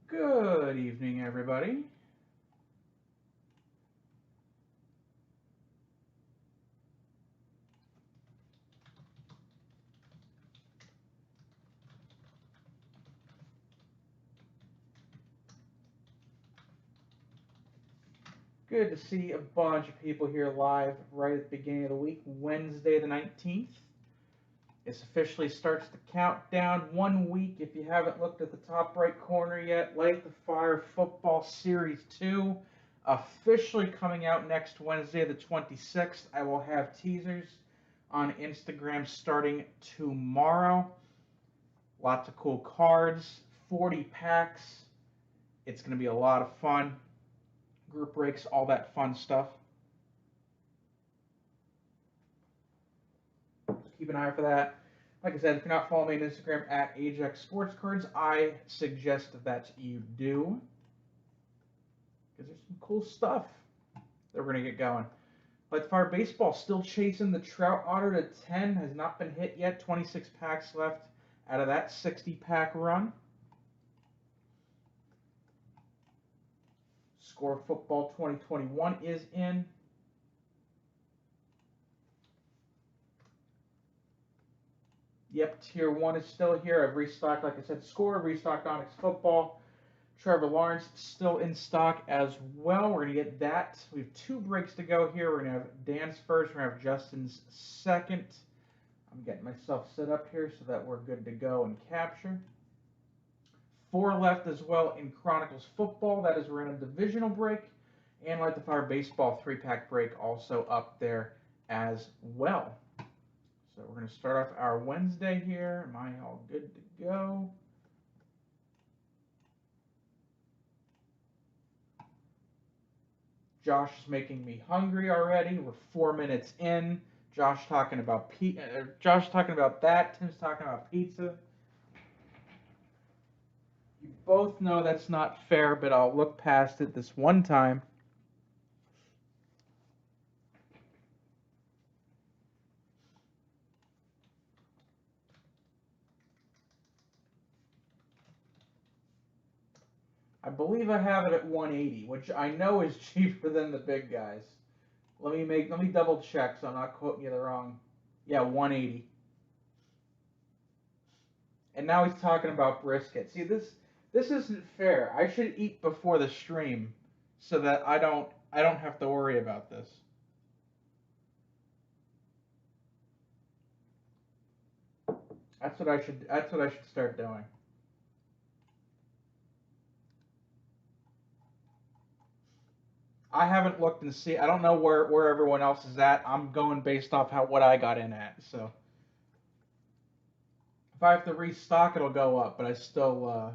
Good evening, everybody. Good to see a bunch of people here live right at the beginning of the week, Wednesday the 19th. This officially starts the countdown 1 week. If you haven't looked at the top right corner yet, Light the Fire Football Series 2 officially coming out next Wednesday the 26th. I will have teasers on Instagram starting tomorrow. Lots of cool cards, 40 packs. It's going to be a lot of fun. Group breaks, all that fun stuff. So keep an eye out for that. Like I said, if you're not following me on Instagram at Ajax Sports Cards, I suggest that you do. Because there's some cool stuff that we're going to get going. Light the Fire Baseball still chasing the Trout Auto to 10. Has not been hit yet. 26 packs left out of that 60-pack run. Score Football 2021 is in. Yep, Tier 1 is still here. I've restocked, like I said, Score, restocked Onyx Football. Trevor Lawrence still in stock as well. We're going to get that. We have 2 breaks to go here. We're going to have Dan's first. We're going to have Justin's second. I'm getting myself set up here so that we're good to go and capture. 4 left as well in Chronicles Football. That is a random divisional break. And Light the Fire Baseball 3-pack break also up there as well. So we're going to start off our Wednesday here. Am I all good to go? Josh is making me hungry already. We're 4 minutes in. Josh talking about that. Tim's talking about pizza. You both know that's not fair, but I'll look past it this one time. I believe I have it at 180, which I know is cheaper than the big guys. Let me double check so I'm not quoting you the wrong. Yeah, 180. And now he's talking about brisket. See, this isn't fair. I should eat before the stream so that I don't have to worry about this. That's what I should start doing. I haven't looked and see. I don't know where everyone else is at. I'm going based off what I got in at. So if I have to restock, it'll go up. But I still.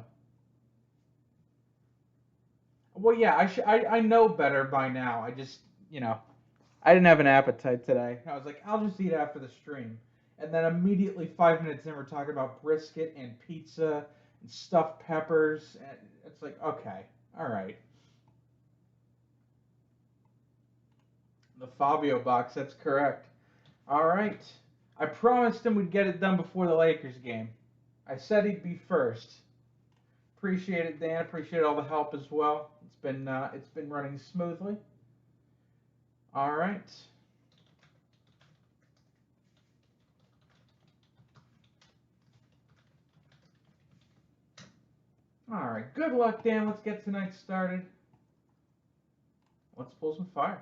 Well, yeah, I know better by now. I just I didn't have an appetite today. I was like, I'll just eat after the stream. And then immediately 5 minutes in, we're talking about brisket and pizza and stuffed peppers. And it's like, okay, all right. The Fabio box, that's correct. All right. I promised him we'd get it done before the Lakers game. I said he'd be first. Appreciate it, Dan. Appreciate all the help as well. It's been running smoothly. All right. All right. Good luck, Dan. Let's get tonight started. Let's pull some fire.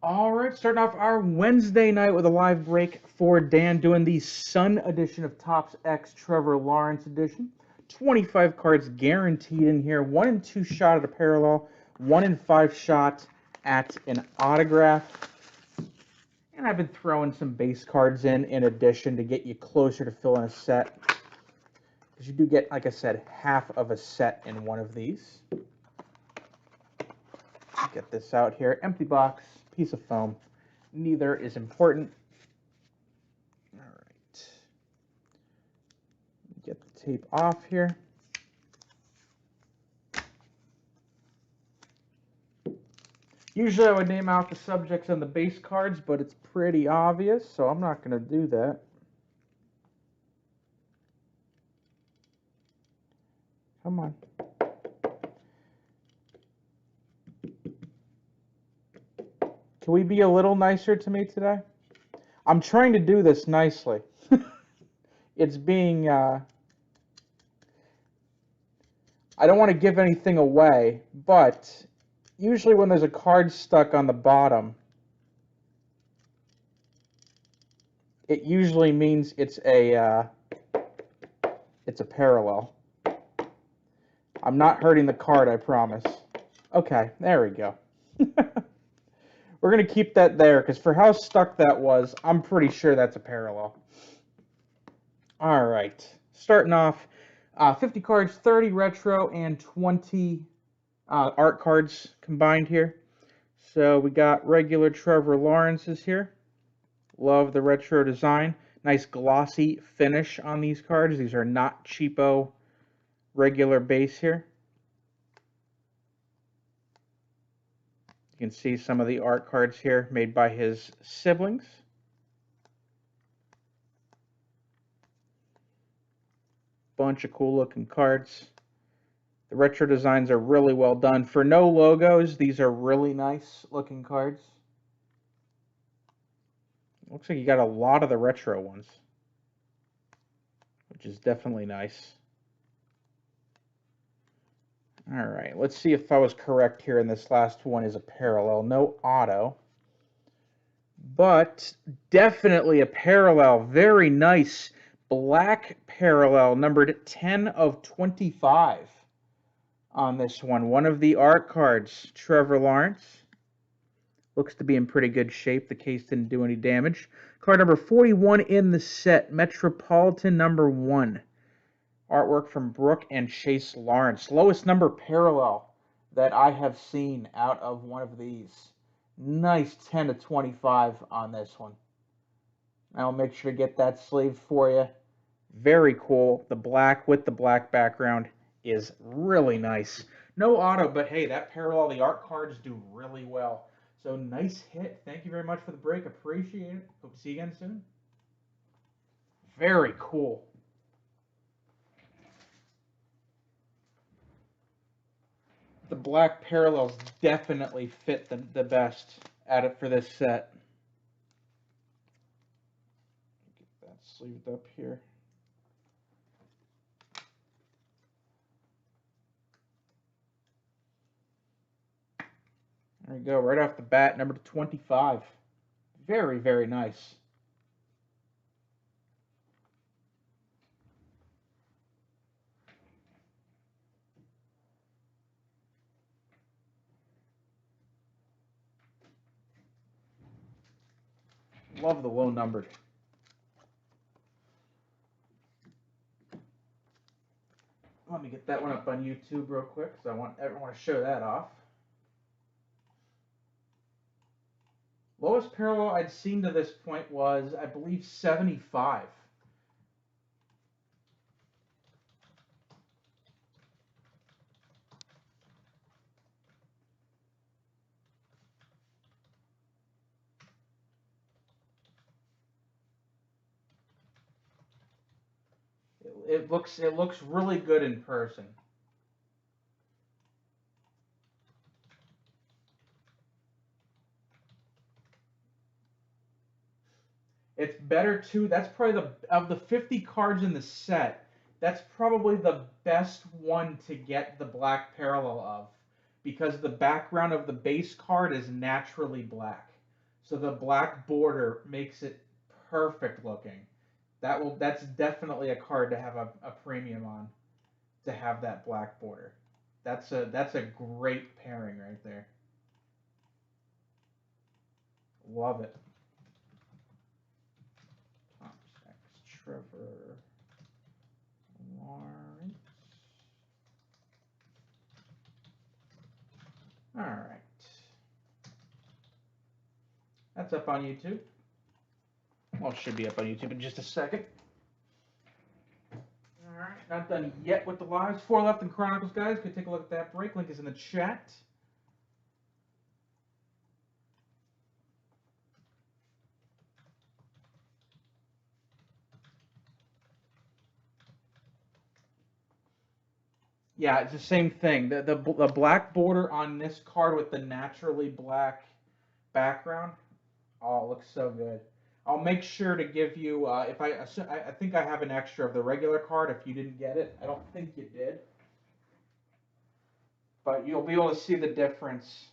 All right, starting off our Wednesday night with a live break for Dan, doing the Sun edition of Topps X Trevor Lawrence edition. 25 cards guaranteed in here. 1 in 2 shot at a parallel. 1 in 5 shot at an autograph. And I've been throwing some base cards in addition to get you closer to filling a set. Because you do get, like I said, half of a set in one of these. Get this out here. Empty box. Piece of foam. Neither is important. All right. Get the tape off here. Usually I would name out the subjects on the base cards, but it's pretty obvious, so I'm not going to do that. Come on. Can we be a little nicer to me today? I'm trying to do this nicely. It's being... I don't want to give anything away, but usually when there's a card stuck on the bottom, it usually means it's a parallel. I'm not hurting the card, I promise. Okay, there we go. We're going to keep that there, because for how stuck that was, I'm pretty sure that's a parallel. All right, starting off, 50 cards, 30 retro, and 20 art cards combined here. So we got regular Trevor Lawrence's here. Love the retro design. Nice glossy finish on these cards. These are not cheapo regular base here. You can see some of the art cards here made by his siblings. Bunch of cool looking cards. The retro designs are really well done. For no logos, these are really nice looking cards. Looks like you got a lot of the retro ones, which is definitely nice. All right, let's see if I was correct here, and this last one is a parallel. No auto, but definitely a parallel. Very nice black parallel, numbered 10 of 25 on this one. One of the art cards, Trevor Lawrence. Looks to be in pretty good shape. The case didn't do any damage. Card number 41 in the set, Metropolitan number 1. Artwork from Brooke and Chase Lawrence. Lowest number parallel that I have seen out of one of these. Nice 10 to 25 on this one. I'll make sure to get that sleeve for you. Very cool. The black with the black background is really nice. No auto, but hey, that parallel, the art cards do really well. So nice hit. Thank you very much for the break. Appreciate it. Hope to see you again soon. Very cool. The black parallels definitely fit the best at it for this set. Get that sleeved up here. There we go, right off the bat, number 25. Very, very nice. Love the low numbered. Let me get that one up on YouTube real quick because I want everyone to show that off. Lowest parallel I'd seen to this point was, I believe, 75. It looks really good in person. It's better too. That's probably of the 50 cards in the set, that's probably the best one to get the black parallel of, because the background of the base card is naturally black. So the black border makes it perfect looking. That's definitely a card to have a premium on, to have that black border. That's a great pairing right there. Love it. Trevor Lawrence. All right. That's up on YouTube. Well, it should be up on YouTube in just a second. All right, not done yet with the lives. 4 left in Chronicles, guys. Go take a look at that break. Link is in the chat. Yeah, it's the same thing. The black border on this card with the naturally black background. Oh, it looks so good. I'll make sure to give you if I think I have an extra of the regular card if you didn't get it. I don't think you did, but you'll be able to see the difference.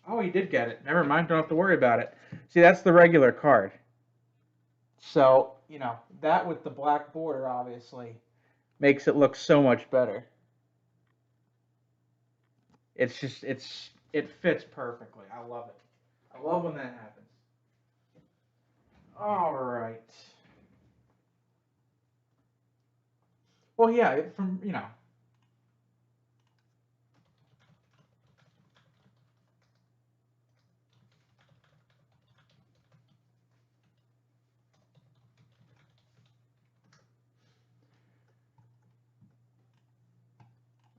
Oh, you did get it. Never mind. Don't have to worry about it. See, that's the regular card. So, that with the black border obviously makes it look so much better. It fits perfectly. I love it. I love when that happens. All right. Well, yeah, from.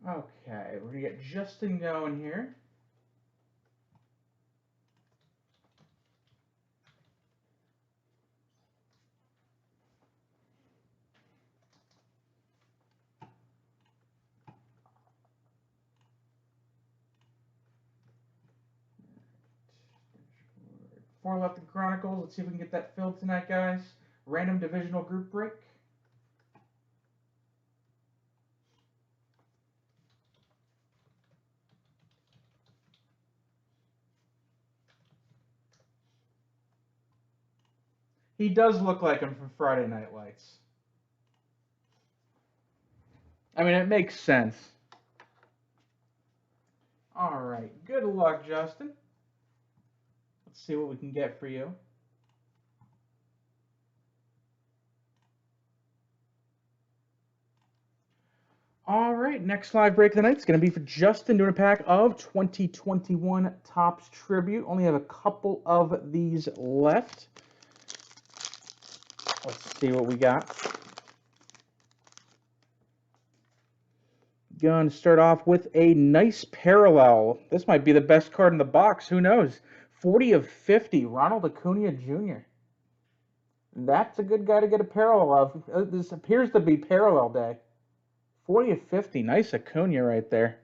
Okay, we're gonna get Justin going here. Four left in Chronicles. Let's see if we can get that filled tonight, guys. Random divisional group break. He does look like him from Friday Night Lights. I mean, it makes sense. All right. Good luck, Justin. Let's see what we can get for you. All right, next live break of the night is going to be for Justin doing a pack of 2021 Topps Tribute. Only have a couple of these left. Let's see what we got. Going to start off with a nice parallel. This might be the best card in the box. Who knows? 40 of 50, Ronald Acuna Jr. That's a good guy to get a parallel of. This appears to be parallel day. 40 of 50. Nice Acuna right there.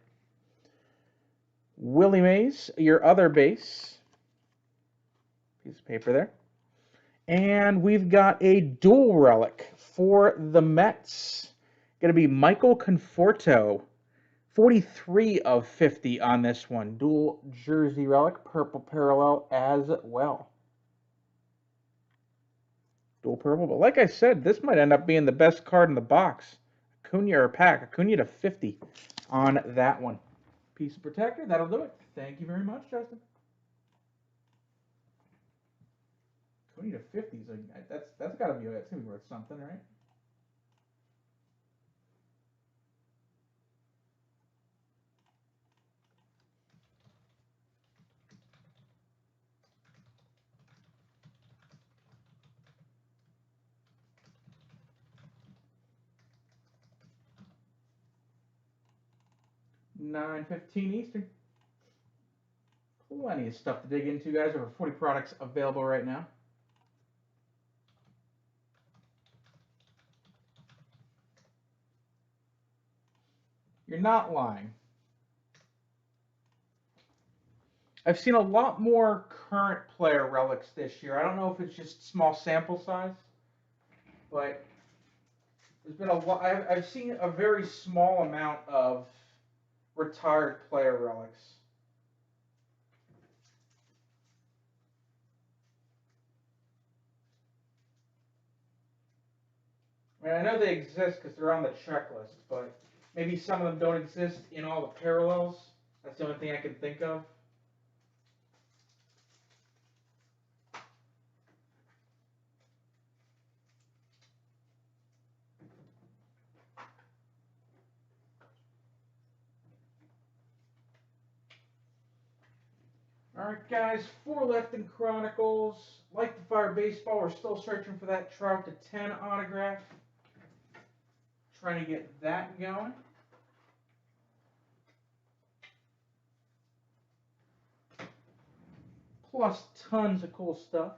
Willie Mays, your other base. Piece of paper there. And we've got a dual relic for the Mets. Going to be Michael Conforto. 43 of 50 on this one. Dual jersey relic, purple parallel as well. Dual purple. But like I said, this might end up being the best card in the box. Acuna or pack. Acuna to 50 on that one. Piece of protector. That'll do it. Thank you very much, Justin. Acuna to 50 is that's got to be worth something, right? $9.15 Eastern. Plenty of stuff to dig into, guys. Over 40 products available right now. You're not lying. I've seen a lot more current player relics this year. I don't know if it's just small sample size, but there's been a lot. I've seen a very small amount of retired player relics. I mean, I know they exist because they're on the checklist, but maybe some of them don't exist in all the parallels. That's the only thing I can think of. All right, guys, 4 left in Chronicles. Like the Fire Baseball, we're still searching for that Trout to 10 autograph. Trying to get that going. Plus tons of cool stuff.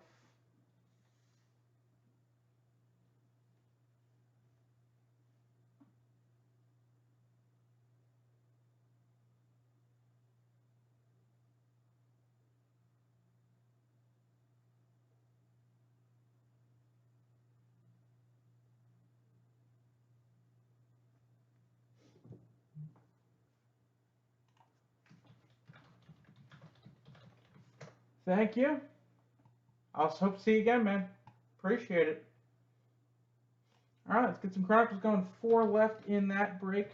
Thank you. I'll hope to see you again, man. Appreciate it. All right, let's get some Chronicles going. 4 left in that break.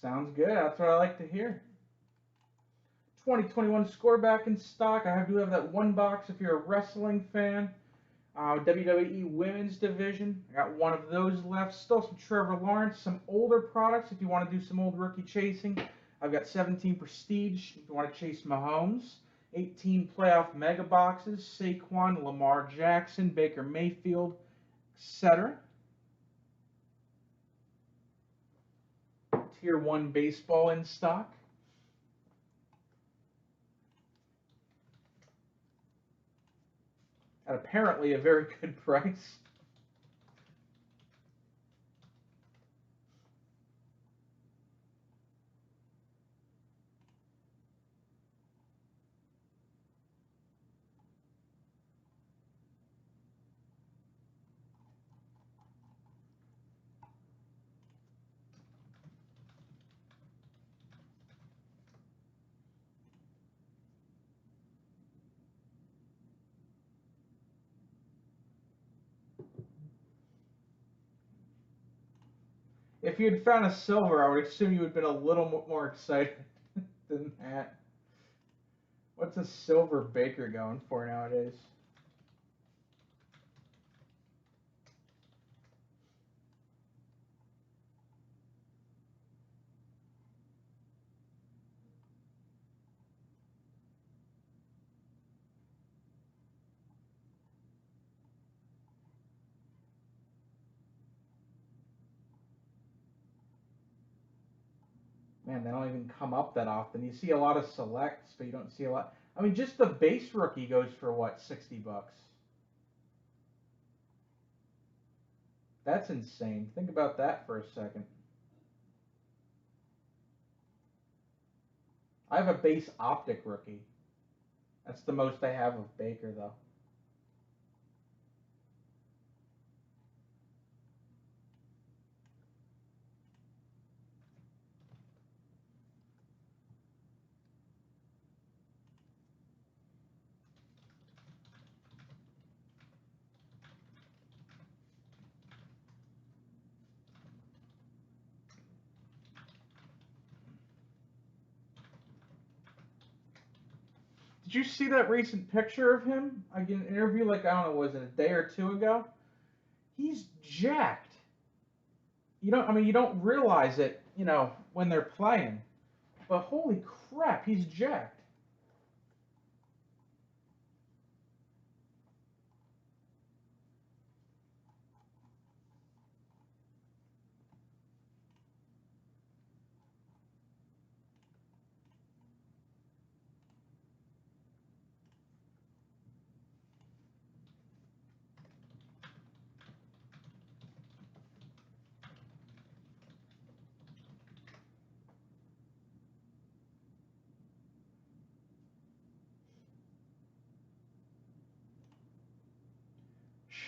Sounds good. That's what I like to hear. 2021 score back in stock. I do have that one box if you're a wrestling fan. WWE Women's Division. I got one of those left. Still some Trevor Lawrence. Some older products if you want to do some old rookie chasing. I've got 17 Prestige if you want to chase Mahomes. 18 playoff mega boxes. Saquon, Lamar Jackson, Baker Mayfield, etc. Tier 1 baseball in stock. At apparently a very good price. If you had found a silver, I would assume you would have been a little more excited than that. What's a silver Baker going for nowadays? Man, they don't even come up that often. You see a lot of selects, but you don't see a lot. I mean, just the base rookie goes for what, 60 bucks? That's insane. Think about that for a second. I have a base optic rookie. That's the most I have of Baker, though. Did you see that recent picture of him? I get an interview like, I don't know, was it a day or two ago? He's jacked. You don't realize it, when they're playing. But holy crap, he's jacked.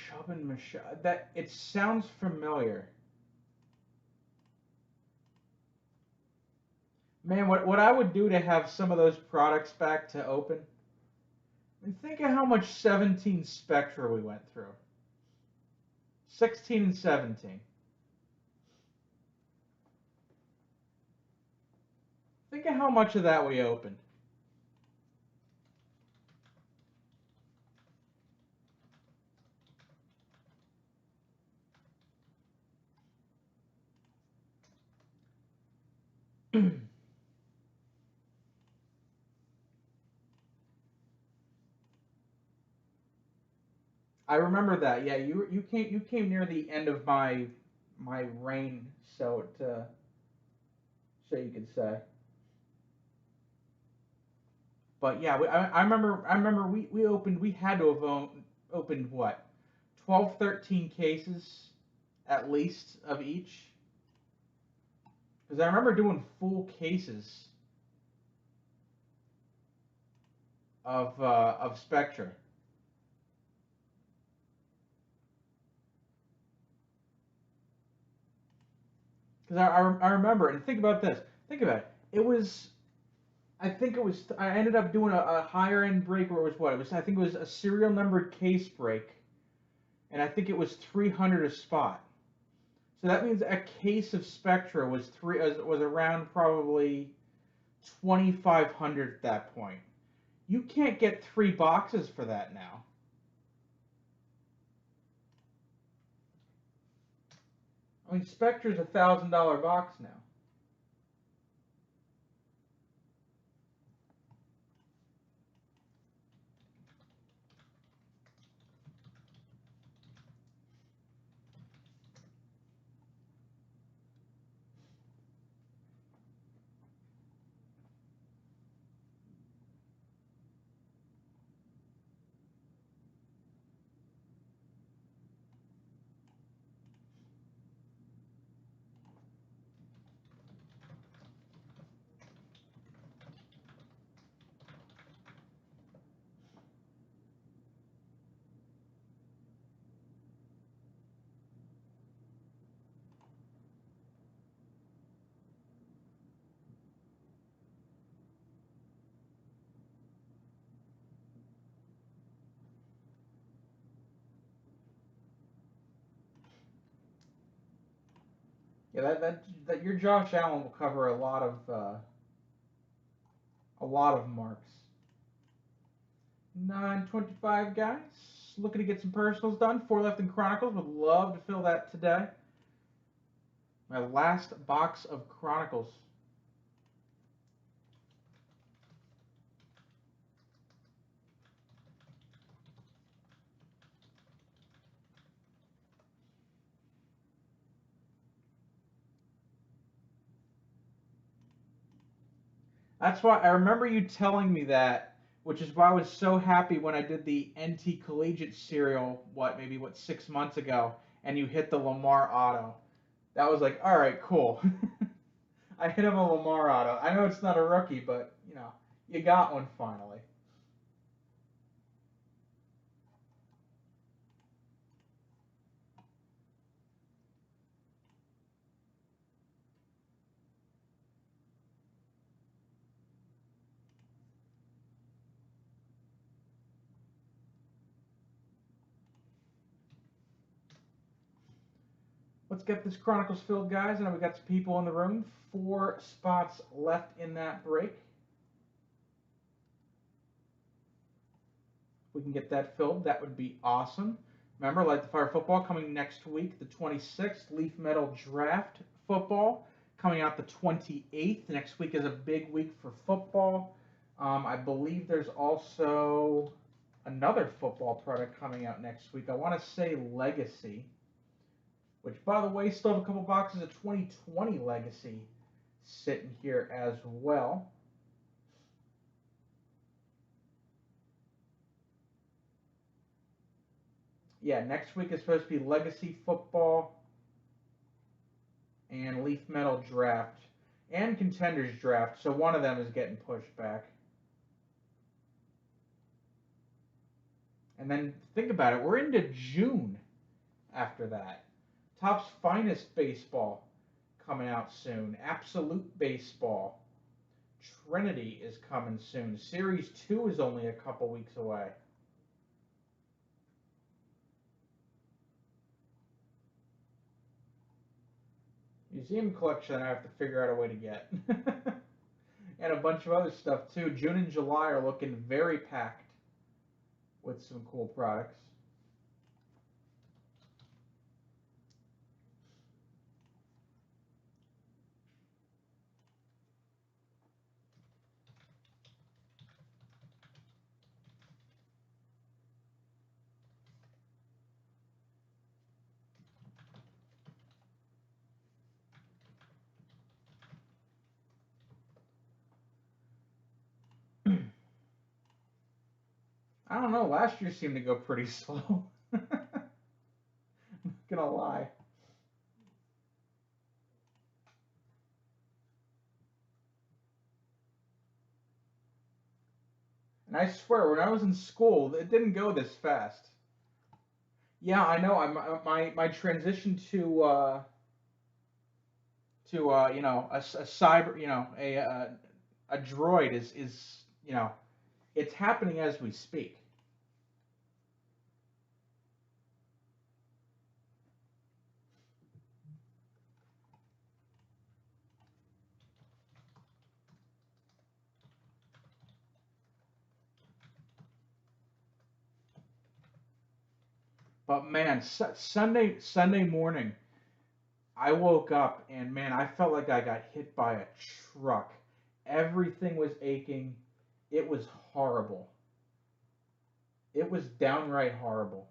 Chubb and Michelle. That it sounds familiar. Man, what I would do to have some of those products back to open. I mean, think of how much 17 Spectra we went through. 16 and 17. Think of how much of that we opened. I remember that. Yeah, you came near the end of my reign, so you could say. But yeah, I remember we had to have opened what, 12, 13 cases at least of each, because I remember doing full cases of Spectra. because I remember, and think about this. Think about it. It was, I think it was, I ended up doing a higher end break where it was what? It was, I think it was a serial numbered case break, and I think it was 300 a spot. So that means a case of Spectra was around probably 2,500 at that point. You can't get 3 boxes for that now. I mean, Spectra's $1,000 box now. Yeah, that your Josh Allen will cover a lot of marks. 925 guys. Looking to get some personals done. 4 left in Chronicles. Would love to fill that today. My last box of Chronicles. That's why I remember you telling me that, which is why I was so happy when I did the NT Collegiate serial, maybe 6 months ago, and you hit the Lamar auto. That was like, all right, cool. I hit him a Lamar auto. I know it's not a rookie, but you got one finally. Let's get this Chronicles filled, guys. I know we got some people in the room. 4 spots left in that break. If we can get that filled, that would be awesome. Remember, Light the Fire football coming next week, the 26th. Leaf Metal Draft football coming out the 28th. Next week is a big week for football. I believe there's also another football product coming out next week. I want to say Legacy, which, by the way, still have a couple boxes of 2020 Legacy sitting here as well. Yeah, next week is supposed to be Legacy Football and Leaf Metal Draft and Contenders Draft, so one of them is getting pushed back. And then think about it, we're into June after that. Topps Finest Baseball coming out soon. Absolute Baseball. Trinity is coming soon. Series 2 is only a couple weeks away. Museum collection I have to figure out a way to get. And a bunch of other stuff too. June and July are looking very packed with some cool products. I don't know. Last year seemed to go pretty slow. I'm not gonna lie. And I swear, when I was in school, it didn't go this fast. Yeah, I know. My transition to a cyber a droid is it's happening as we speak. But man, Sunday morning, I woke up and man, I felt like I got hit by a truck. Everything was aching. It was horrible. It was downright horrible.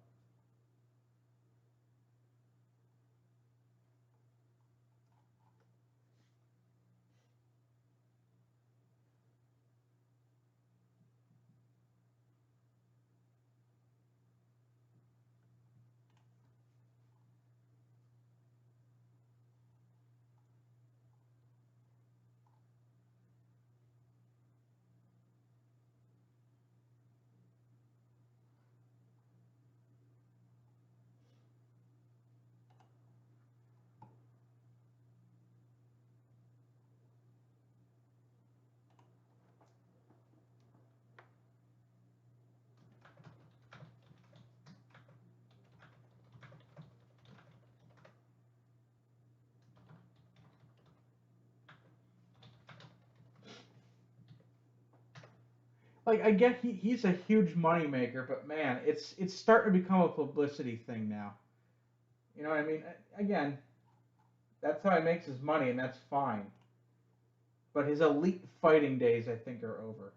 Like I get he's a huge moneymaker, but man, it's starting to become a publicity thing now. You know what I mean? Again, that's how he makes his money, and that's fine. But his elite fighting days, I think, are over.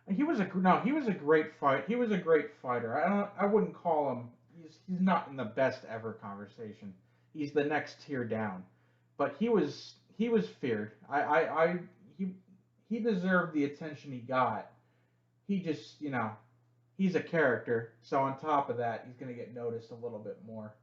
He was a no, he was a great fight. He was a great fighter. I wouldn't call him. He's not in the best ever conversation. He's the next tier down, but he was feared. He he deserved the attention he got. He just he's a character. So on top of that, he's gonna get noticed a little bit more.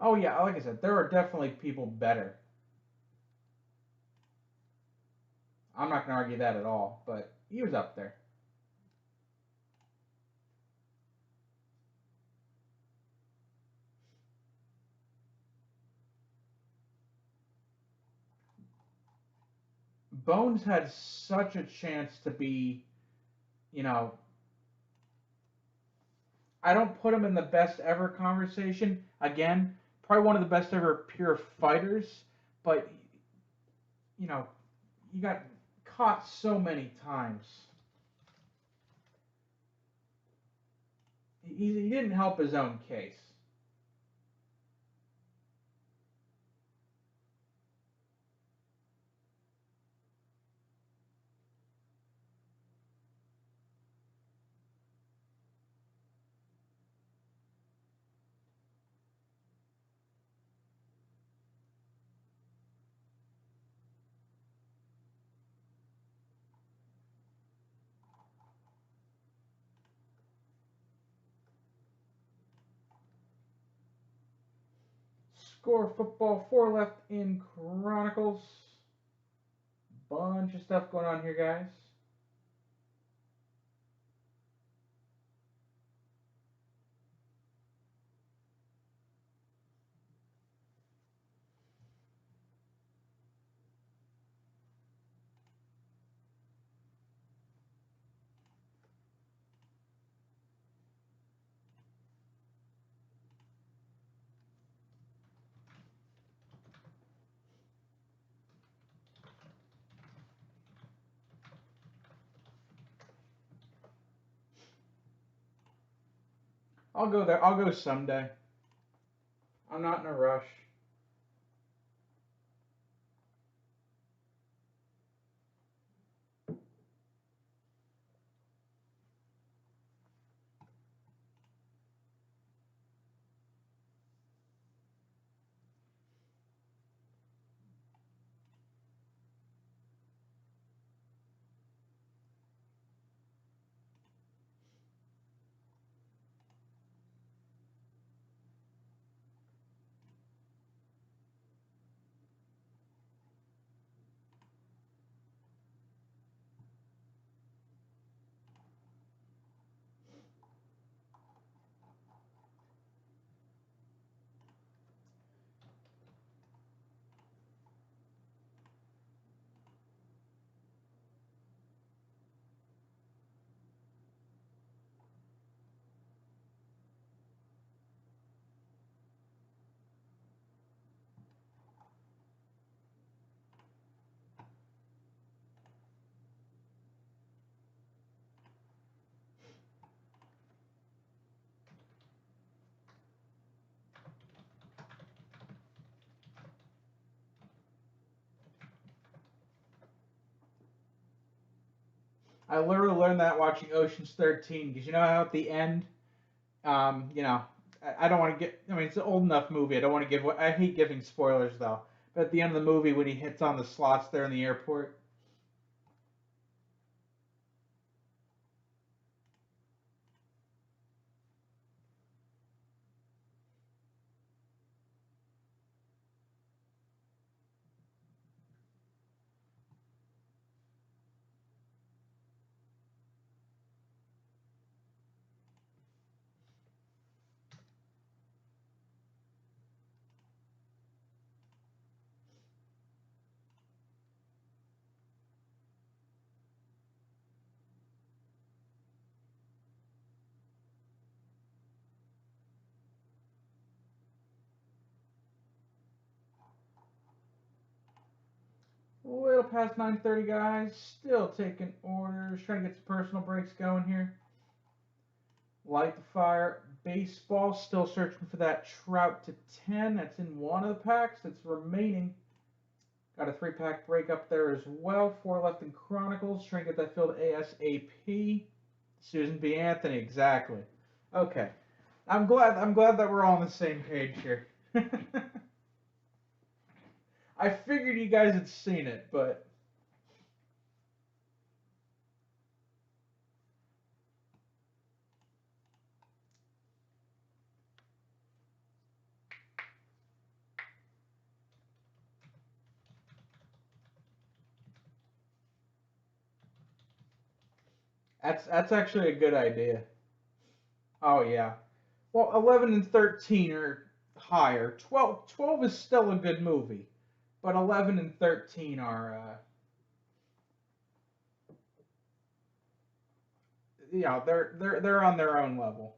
Oh yeah, like I said, there are definitely people better. I'm not gonna argue that at all, but he was up there. Bones had such a chance to be, you know, I don't put him in the best ever conversation. Again, probably one of the best ever pure fighters, but you know, he got caught so many times. He didn't help his own case. Score football, four left in Chronicles. Bunch of stuff going on here, guys. I'll go there. I'll go someday. I'm not in a rush. I literally learned that watching Ocean's 13 because you know how at the end, you know, I don't want to get. I mean, it's an old enough movie. I don't want to give. I hate giving spoilers though. But at the end of the movie, when he hits on the slots there in the airport, a little past 9:30, guys. Still taking orders. Trying to get some personal breaks going here. Light the fire. Baseball. Still searching for that Trout to 10. That's in one of the packs. That's remaining. Got a 3-pack break up there as well. 4 left in Chronicles. Trying to get that filled ASAP. Susan B. Anthony. Exactly. Okay. I'm glad that we're all on the same page here. I figured you guys had seen it, but that's actually a good idea. Oh yeah. Well, 11 and 13 are higher. 12 is still a good movie, but 11 and 13 are yeah, they're on their own level.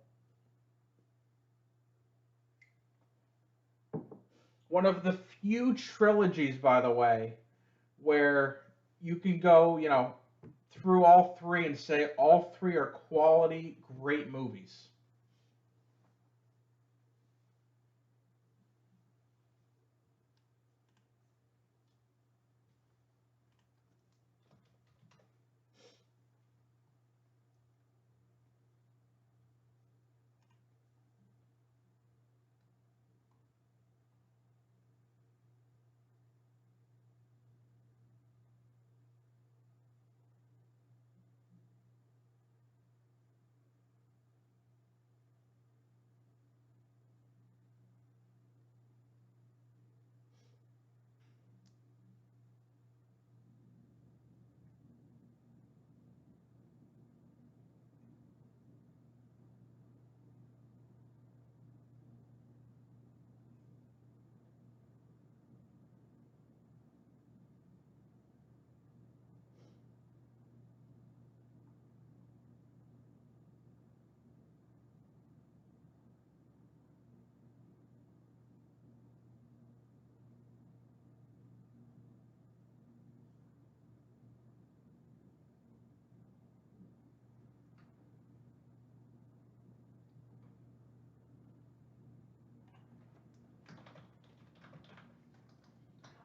One of the few trilogies, by the way, where you can go, through all three and say all three are quality, great movies.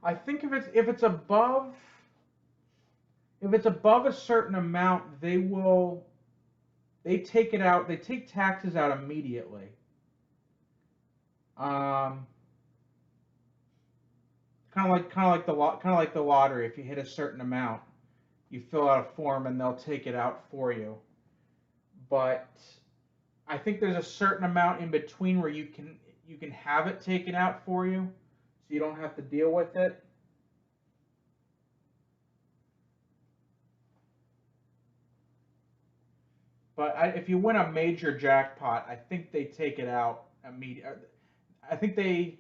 I think if it's above a certain amount, they take it out. They take taxes out immediately. Um, kind of like the lottery. If you hit a certain amount, you fill out a form and they'll take it out for you. But I think there's a certain amount in between where you can have it taken out for you, so you don't have to deal with it. But if you win a major jackpot, I think they take it out immediately. I think they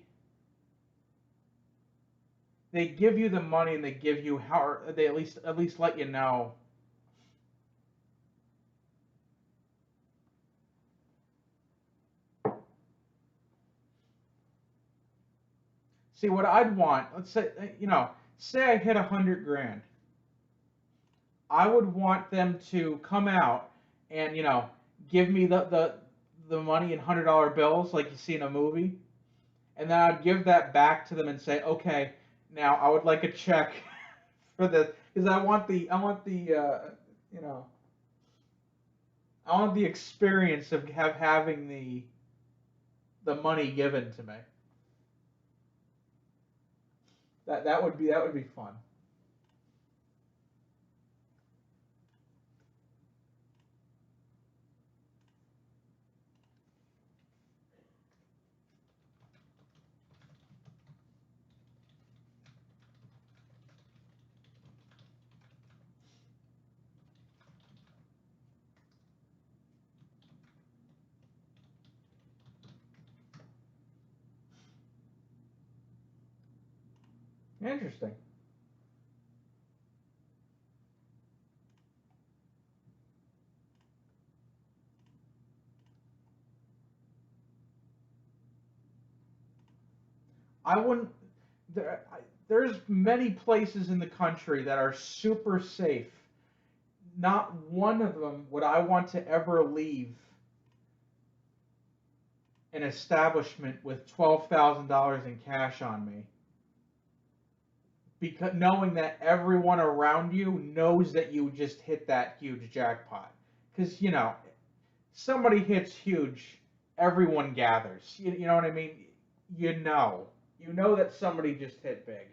give you the money and they give you how they at least let you know. See what I'd want. Let's say I hit 100 grand. I would want them to come out and give me the money in $100 bills like you see in a movie, and then I'd give that back to them and say, okay, now I would like a check for this because you know I want the experience of having the money given to me. That would be fun. Interesting. I wouldn't. There's many places in the country that are super safe. Not one of them would I want to ever leave an establishment with $12,000 in cash on me, because knowing that everyone around you knows that you just hit that huge jackpot. Because somebody hits huge, everyone gathers. You know what I mean? You know, you know that somebody just hit big.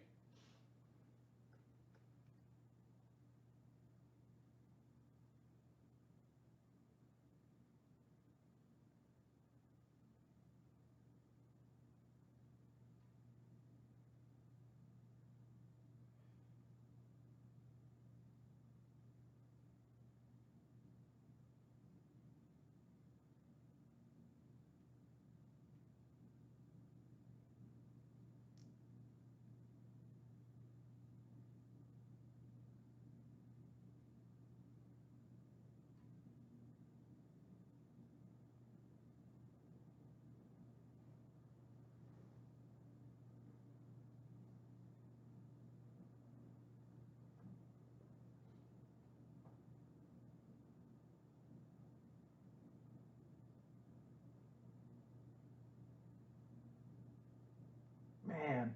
Man,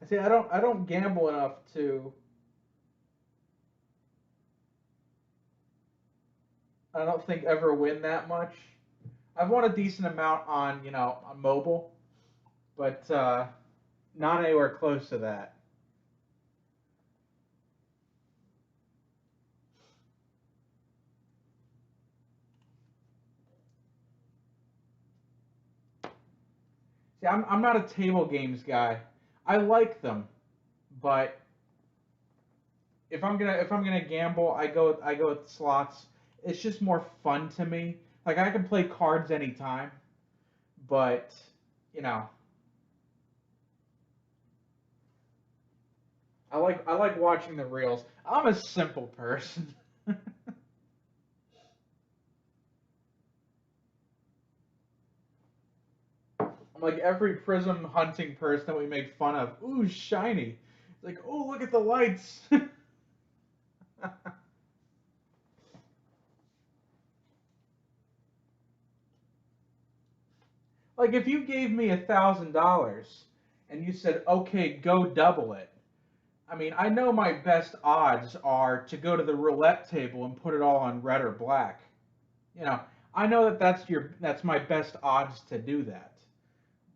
see, I don't gamble enough to. I don't think ever win that much. I've won a decent amount on mobile, but not anywhere close to that. See, I'm not a table games guy. I like them, but if I'm gonna gamble, I go with slots. It's just more fun to me. Like I can play cards anytime, but you know, I like watching the reels. I'm a simple person. I'm like every prism hunting person that we make fun of. Ooh, shiny. It's like, oh, look at the lights. Like if you gave me $1,000 and you said, okay, go double it. I mean, I know my best odds are to go to the roulette table and put it all on red or black. You know, I know that that's my best odds to do that.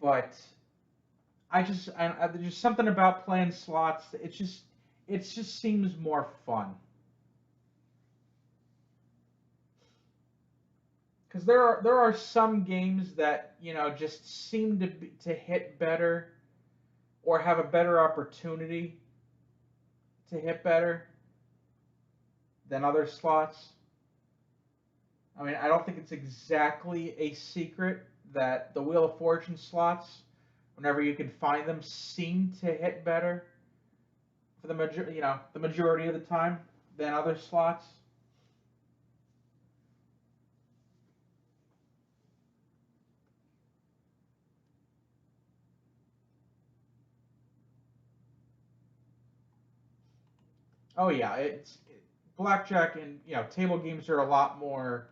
But there's just something about playing slots. It just seems more fun. Because there are some games that just seem to hit better or have a better opportunity to hit better than other slots. I mean, I don't think it's exactly a secret that the Wheel of Fortune slots, whenever you can find them, seem to hit better for the majority of the time than other slots. Oh yeah, it's blackjack and table games are a lot more.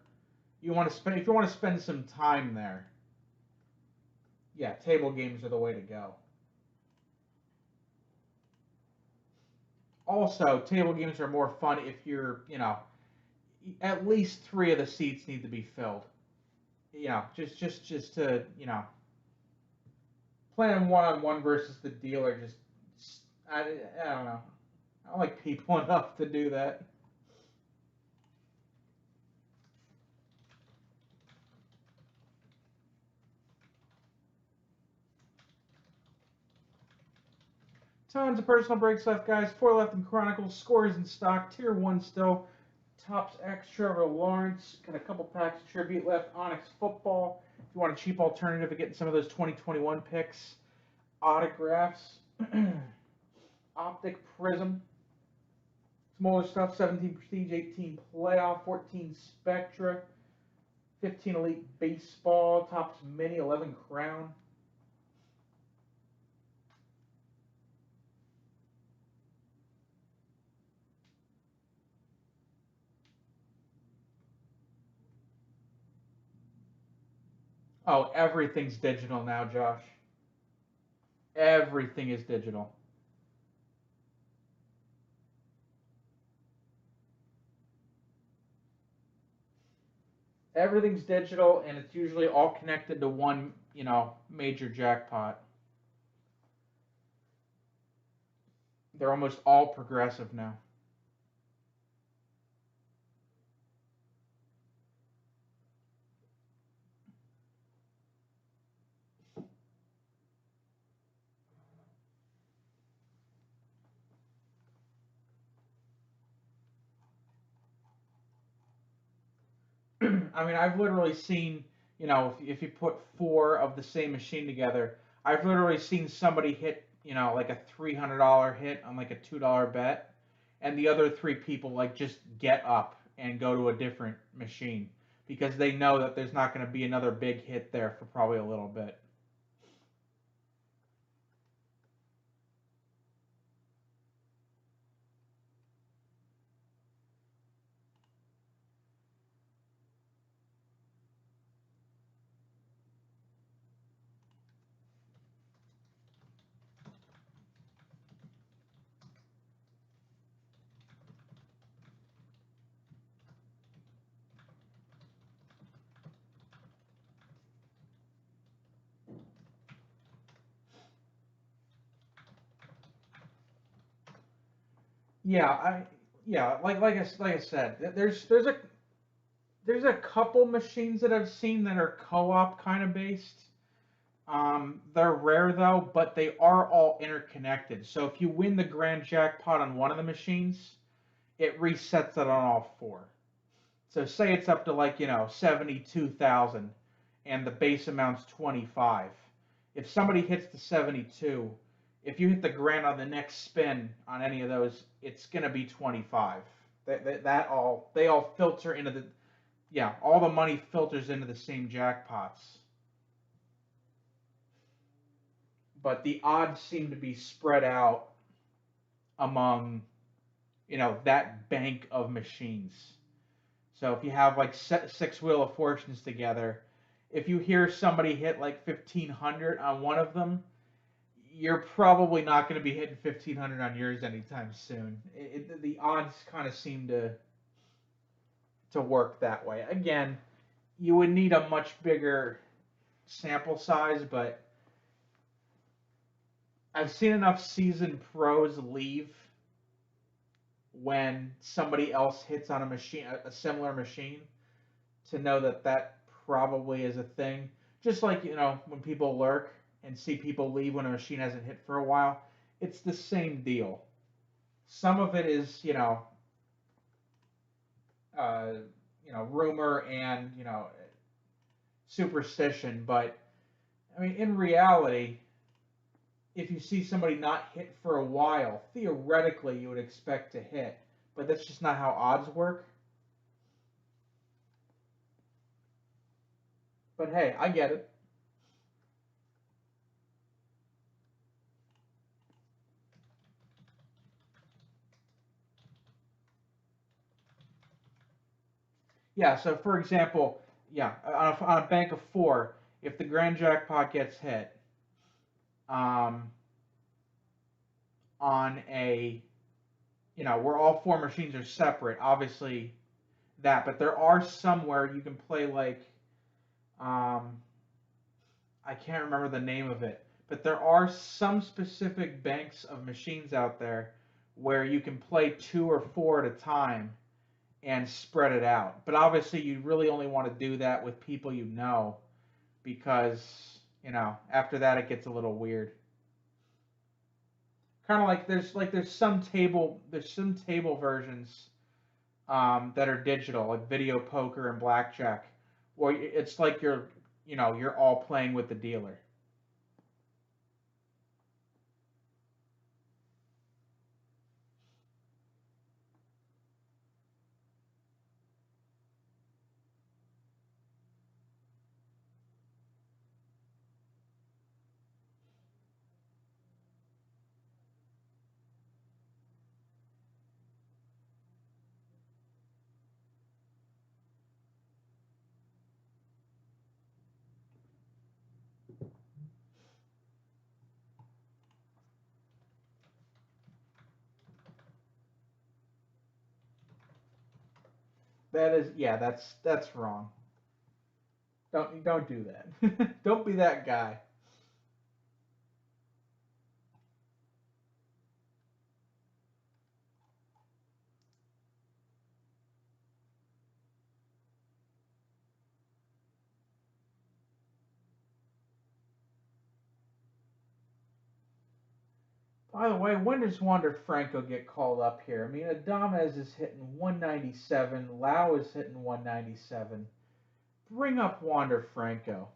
You want to spend if you want to spend some time there. Yeah, table games are the way to go. Also, table games are more fun if at least three of the seats need to be filled. Just to playing one on one versus the dealer. I don't know. I don't like people enough to do that. Tons of personal breaks left, guys. Four left in Chronicles. Scores in stock. Tier one still. Tops X, Trevor Lawrence. Got a couple packs of tribute left. Onyx football. If you want a cheap alternative to getting some of those 2021 picks, autographs. Optic Prism. Smaller stuff, 17 Prestige, 18 Playoff, 14 Spectra, 15 Elite Baseball, Topps Mini, 11 Crown. Oh, everything's digital now, Josh. Everything is digital. Everything's digital, and it's usually all connected to one, major jackpot. They're almost all progressive now. I mean, I've literally seen, if you put four of the same machine together, I've literally seen somebody hit, like a $300 hit on like a $2 bet, and the other three people like just get up and go to a different machine because they know that there's not going to be another big hit there for probably a little bit. Yeah, like I said, there's a couple machines that I've seen that are co-op kind of based. They're rare though, but they are all interconnected. So if you win the grand jackpot on one of the machines, it resets it on all four. So say it's up to 72,000, and the base amount's 25. If somebody hits the 72, if you hit the grand on the next spin on any of those, it's gonna be 25. They all filter into the all the money filters into the same jackpots. But the odds seem to be spread out among that bank of machines. So if you have like six Wheel of Fortunes together, if you hear somebody hit like 1,500 on one of them, you're probably not going to be hitting 1,500 on yours anytime soon. The odds kind of seem to work that way. Again, you would need a much bigger sample size, but I've seen enough seasoned pros leave when somebody else hits on a machine, a similar machine, to know that that probably is a thing. Just like, when people lurk and see people leave when a machine hasn't hit for a while, it's the same deal. Some of it is, uh, rumor and superstition, but I mean, in reality, if you see somebody not hit for a while, theoretically you would expect to hit, but that's just not how odds work. But hey, I get it. Yeah, so for example, yeah, on a bank of four, if the grand jackpot gets hit, um, on a, where all four machines are separate, obviously that, but there are some where you can play like, um, I can't remember the name of it, but there are some specific banks of machines out there where you can play two or four at a time and spread it out. But obviously, you really only want to do that with people you know because, after that it gets a little weird. Kind of like there's some table versions that are digital, like video poker and blackjack, where it's like you're all playing with the dealer. That is, yeah, that's wrong. Don't do that. Don't be that guy. By the way, when does Wander Franco get called up here? I mean, Adames is hitting 197. Lau is hitting 197. Bring up Wander Franco.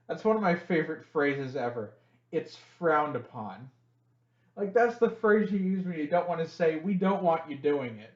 That's one of my favorite phrases ever. It's frowned upon. Like, that's the phrase you use when you don't want to say, we don't want you doing it.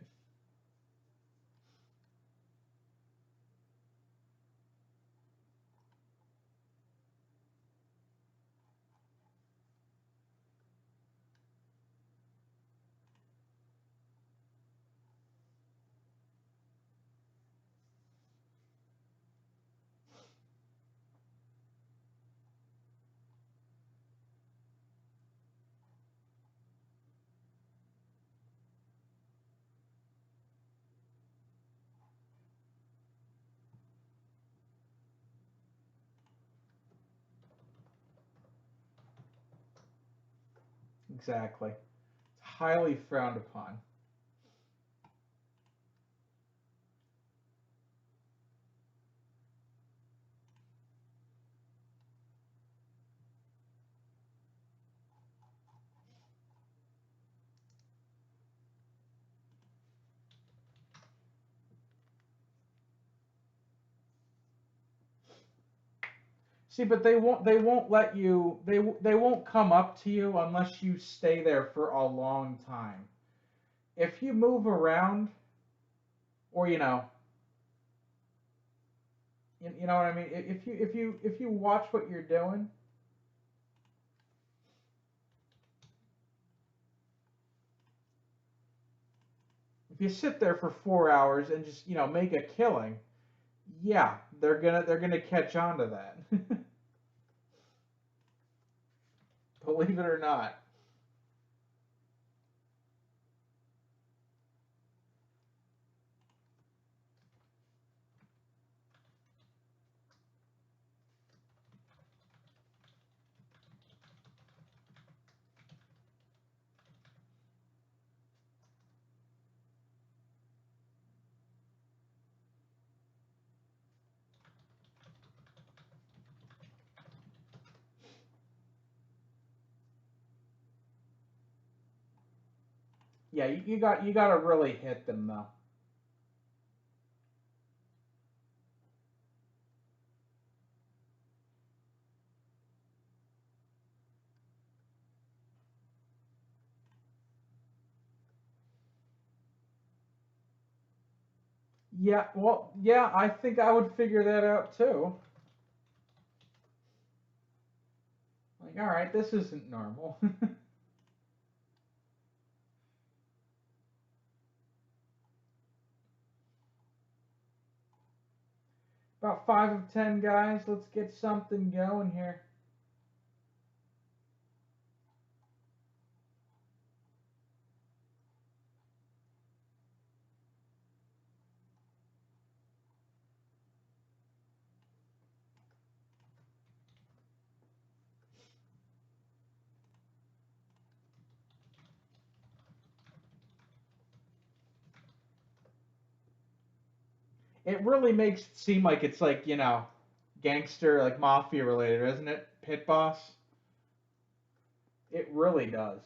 Exactly. It's highly frowned upon. See, but they won't let you they won't come up to you unless you stay there for a long time. If you move around, or you know what I mean. If you watch what you're doing, If you sit there for 4 hours and just make a killing, yeah, they're gonna catch on to that. Believe it or not. Yeah, you got to really hit them though. Yeah, well, yeah, I think I would figure that out too. Like, all right, this isn't normal. About 5 of 10 guys. Let's get something going here. It really makes it seem like it's like gangster, like mafia related, isn't it? Pit boss. It really does.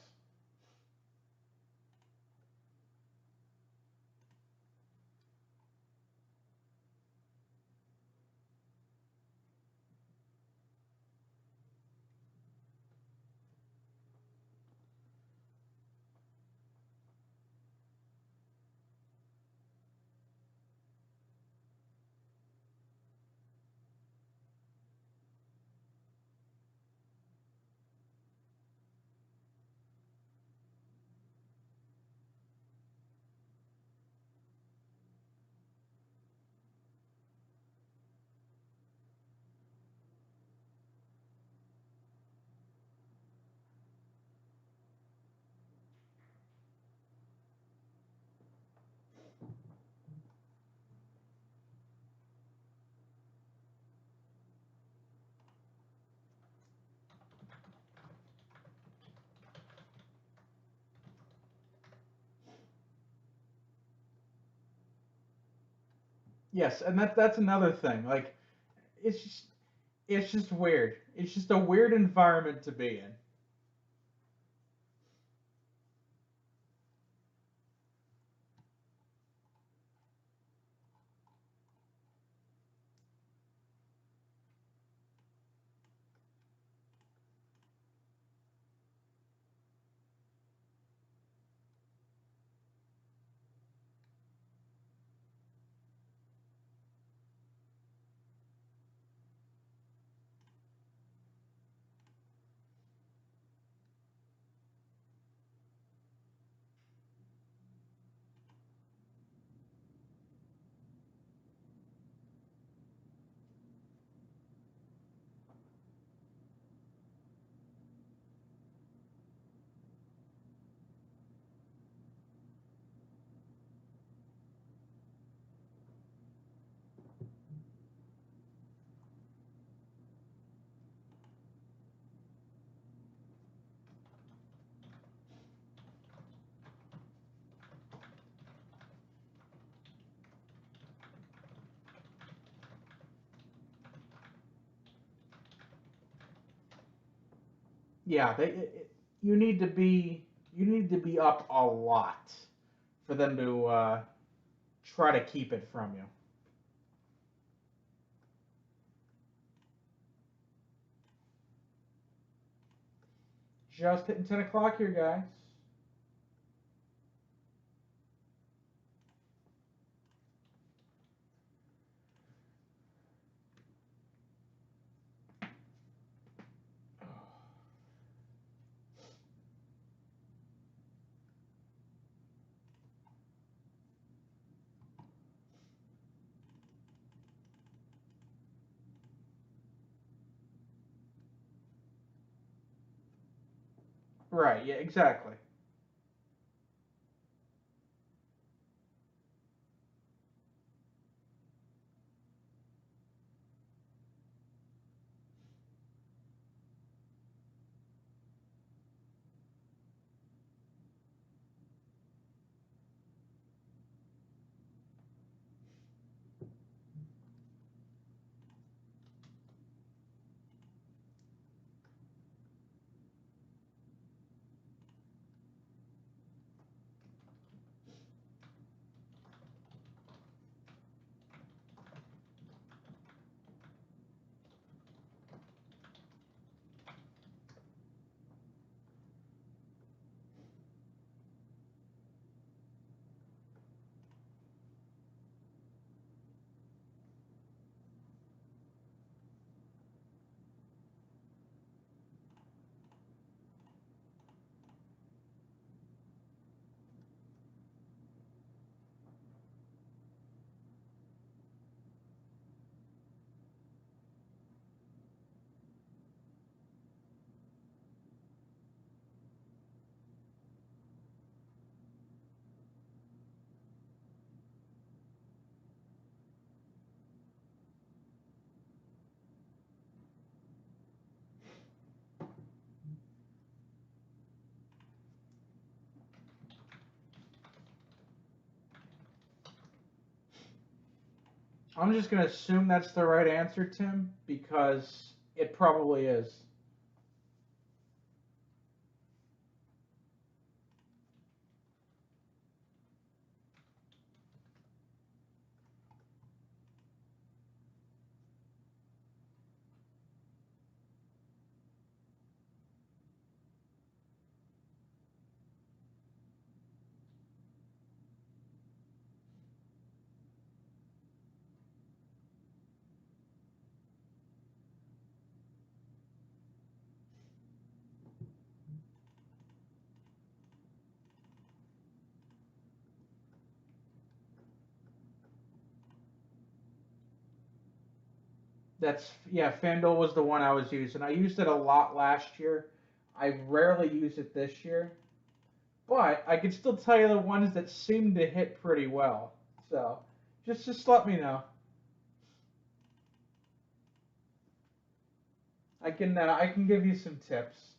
Yes, and that's another thing. Like, it's just it's just weird. It's just a weird environment to be in. Yeah, you need to be up a lot for them to try to keep it from you. Just hitting 10 o'clock here, guys. Right. Yeah. Exactly. I'm just gonna assume that's the right answer, Tim, because it probably is. That's yeah. FanDuel was the one I was using. I used it a lot last year. I rarely use it this year, but I can still tell you the ones that seem to hit pretty well. So just let me know. I can give you some tips.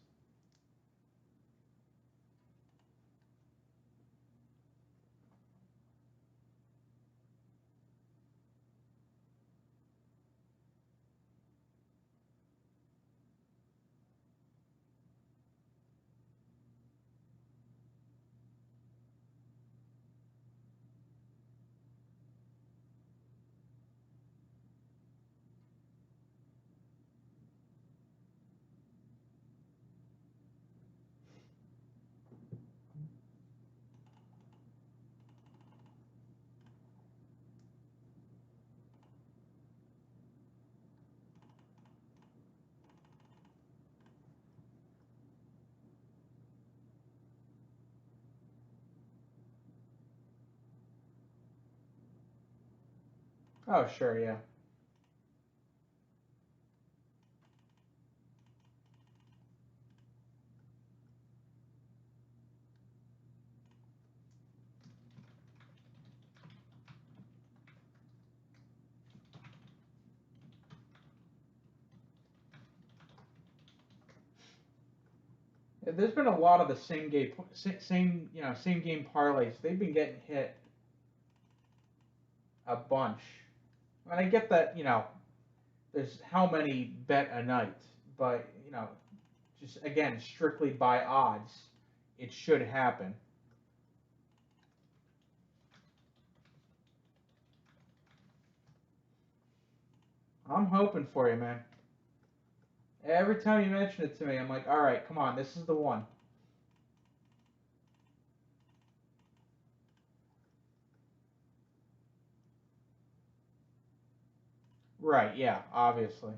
Oh sure, yeah. There's been a lot of the same game parlays. They've been getting hit a bunch. And I get that there's how many bet a night, but just again strictly by odds, it should happen. I'm hoping for you, man. Every time you mention it to me, I'm like, all right, come on, this is the one. Right? Yeah, obviously.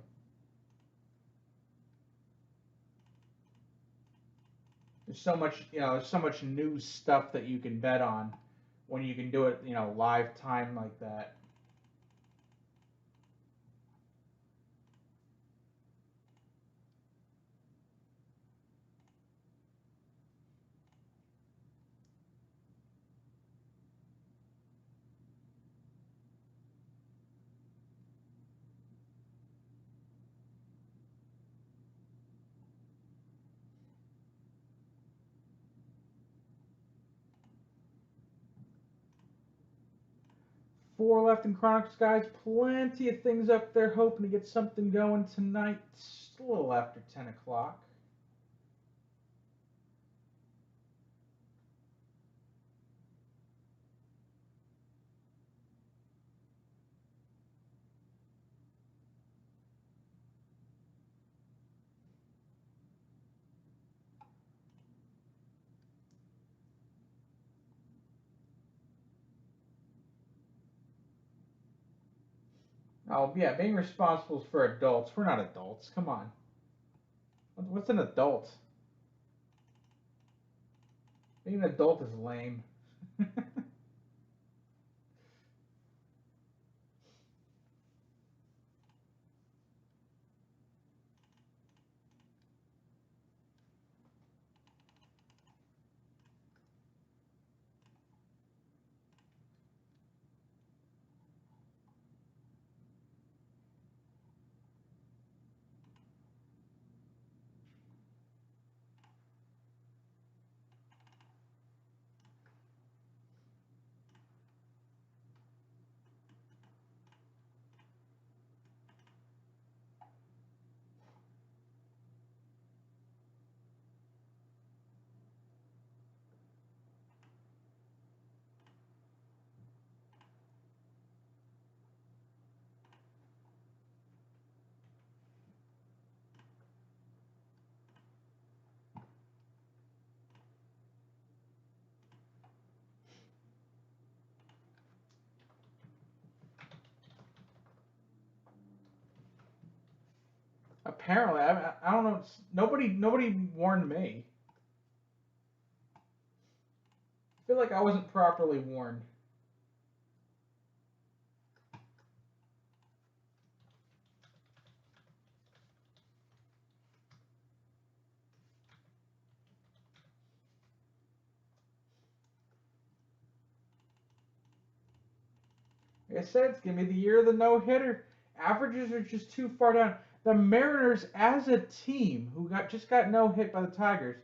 There's so much new stuff that you can bet on when you can do it, live time like that. 4 left in Chronicles, guys. Plenty of things up there. Hoping to get something going tonight. Just a little after 10 o'clock. Oh, yeah, being responsible is for adults. We're not adults. Come on. What's an adult? Being an adult is lame. Apparently, I don't know. Nobody warned me. I feel like I wasn't properly warned. Like I said, it's gonna be the year of the no hitter. Averages are just too far down. The Mariners, as a team, who just got no hit by the Tigers,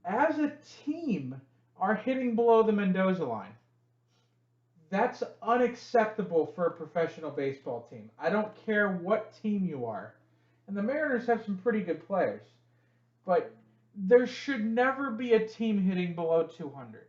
as a team, are hitting below the Mendoza line. That's unacceptable for a professional baseball team. I don't care what team you are. And the Mariners have some pretty good players. But there should never be a team hitting below 200.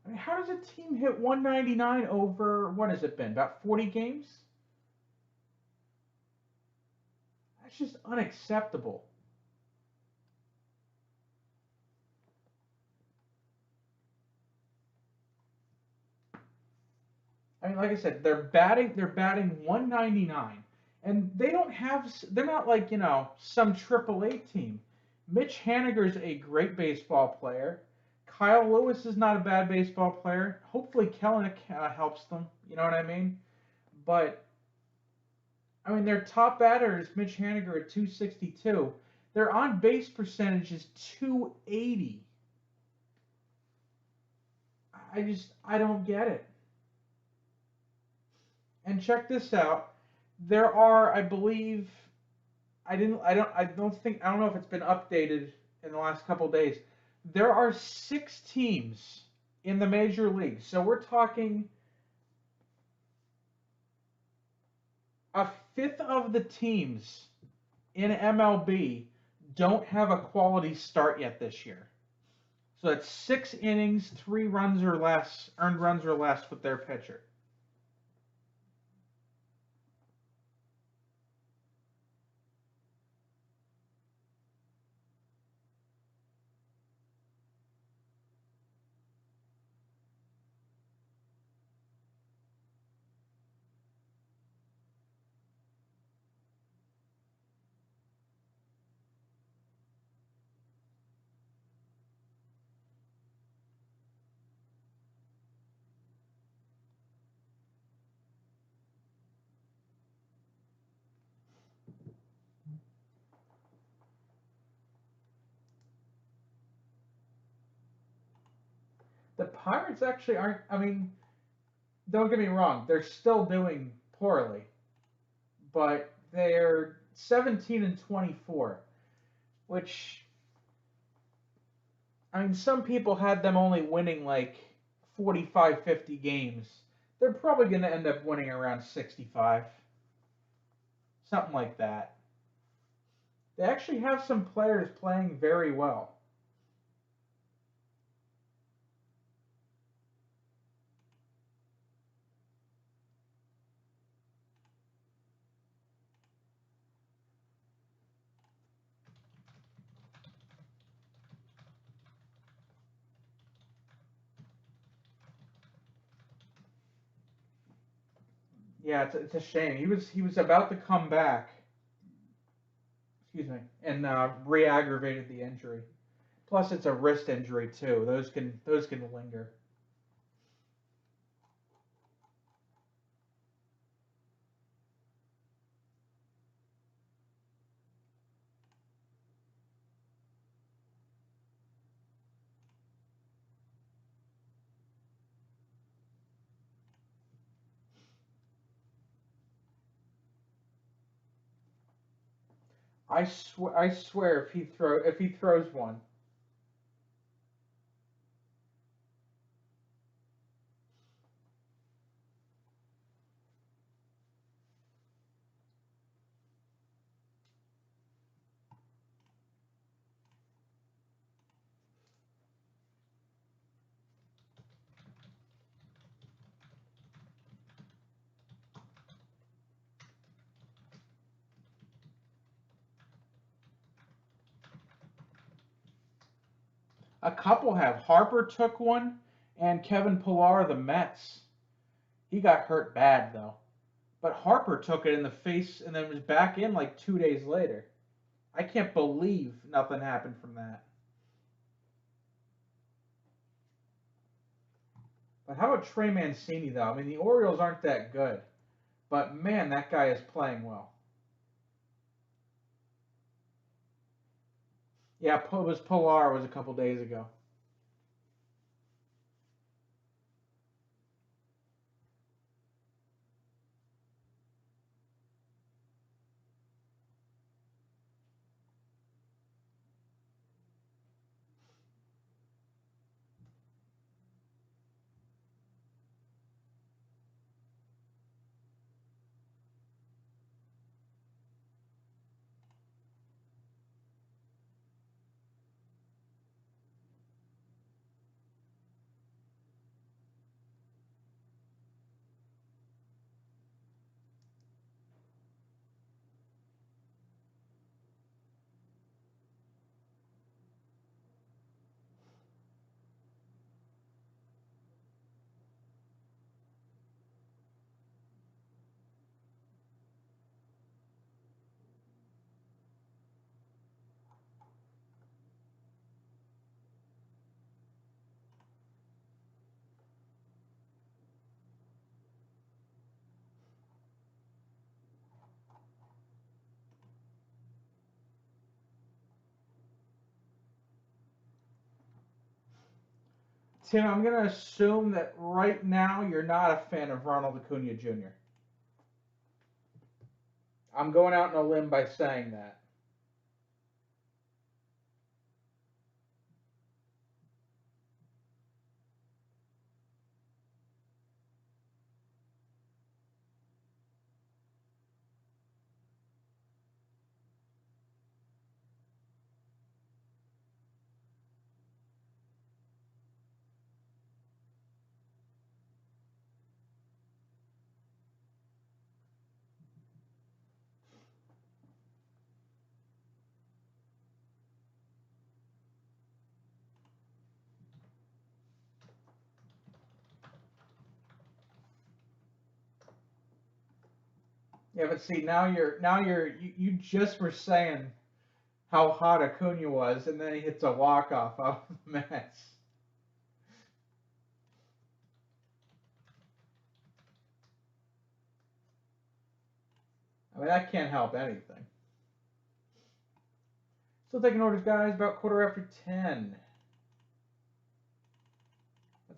I mean, how does a team hit 199 over, what has it been, about 40 games? That's just unacceptable. I mean, like I said, they're batting 199, and they're not like some AAA team. Mitch Haniger's a great baseball player. Kyle Lewis is not a bad baseball player. Hopefully, Kelenic helps them. You know what I mean? But I mean, their top batter is Mitch Haniger at 262. Their on base percentage is 280. I don't get it. And check this out. There are, I believe, I don't know if it's been updated in the last couple of days. There are 6 teams in the major leagues. So we're talking a fifth of the teams in MLB don't have a quality start yet this year. So that's 6 innings, 3 runs or less, earned runs or less with their pitcher. The Pirates actually aren't. I mean, don't get me wrong; they're still doing poorly, but they're 17-24, which I mean, some people had them only winning like 45, 50 games. They're probably going to end up winning around 65, something like that. They actually have some players playing very well. Yeah, it's a shame. He was about to come back, excuse me, and re-aggravated the injury. Plus, it's a wrist injury too. Those can linger. I swear, if he throws one, a couple have. Harper took one, and Kevin Pillar of the Mets. He got hurt bad though. But Harper took it in the face and then was back in like 2 days later. I can't believe nothing happened from that. But how about Trey Mancini though? I mean, the Orioles aren't that good, but man, that guy is playing well. Yeah, it was Pilar was a couple days ago. Tim, I'm gonna assume that right now you're not a fan of Ronald Acuna Jr. I'm going out on a limb by saying that. Yeah, but see, you just were saying how hot Acuna was, and then he hits a walk off of the Mets. I mean, that can't help anything. Still taking orders, guys. About quarter after 10.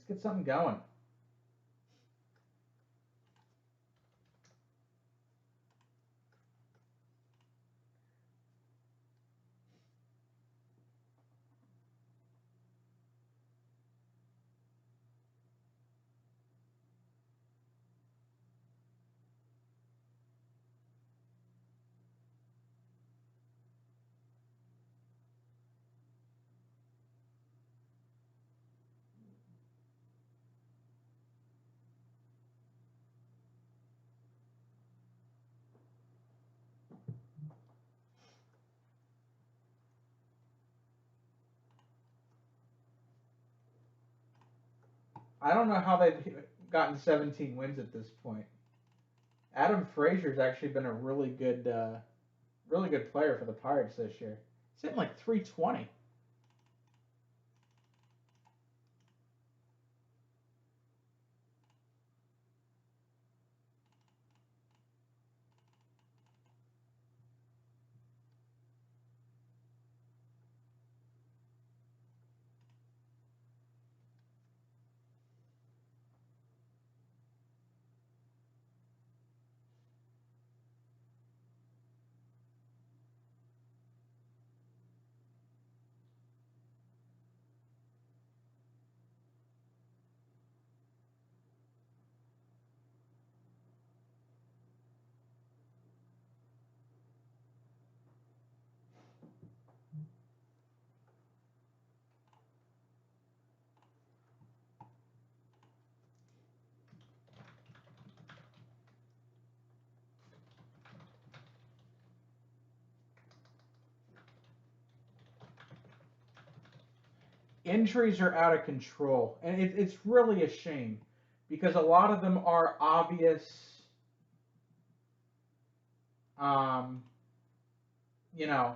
Let's get something going. I don't know how they've gotten 17 wins at this point. Adam Frazier's actually been a really good player for the Pirates this year. He's hitting like 320. Injuries are out of control, and it's really a shame because a lot of them are obvious, um, you know,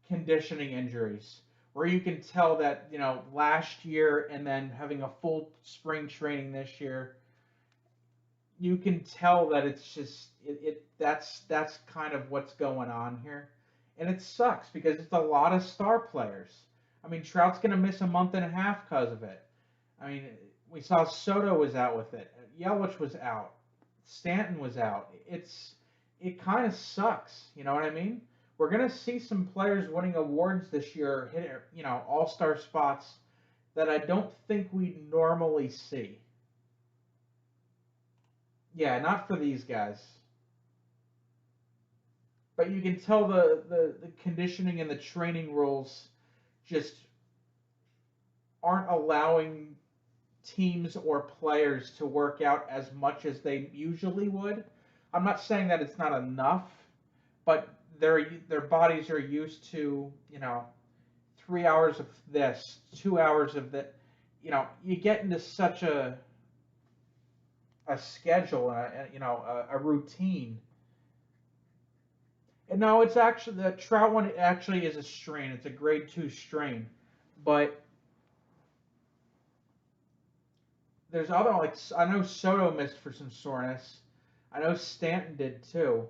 conditioning injuries where you can tell that last year and then having a full spring training this year, you can tell that it's just that's kind of what's going on here, and it sucks because it's a lot of star players. I mean, Trout's gonna miss a month and a half because of it. I mean, we saw Soto was out with it. Yelich was out. Stanton was out. It kind of sucks. You know what I mean? We're gonna see some players winning awards this year, hit all-star spots that I don't think we normally see. Yeah, not for these guys. But you can tell the conditioning and the training rules just aren't allowing teams or players to work out as much as they usually would. I'm not saying that it's not enough, but their bodies are used to 3 hours of this, 2 hours of that. You get into such a schedule, a routine. And no, it's actually the Trout one. Actually, is a strain. It's a grade 2 strain, but there's other like I know Soto missed for some soreness. I know Stanton did too.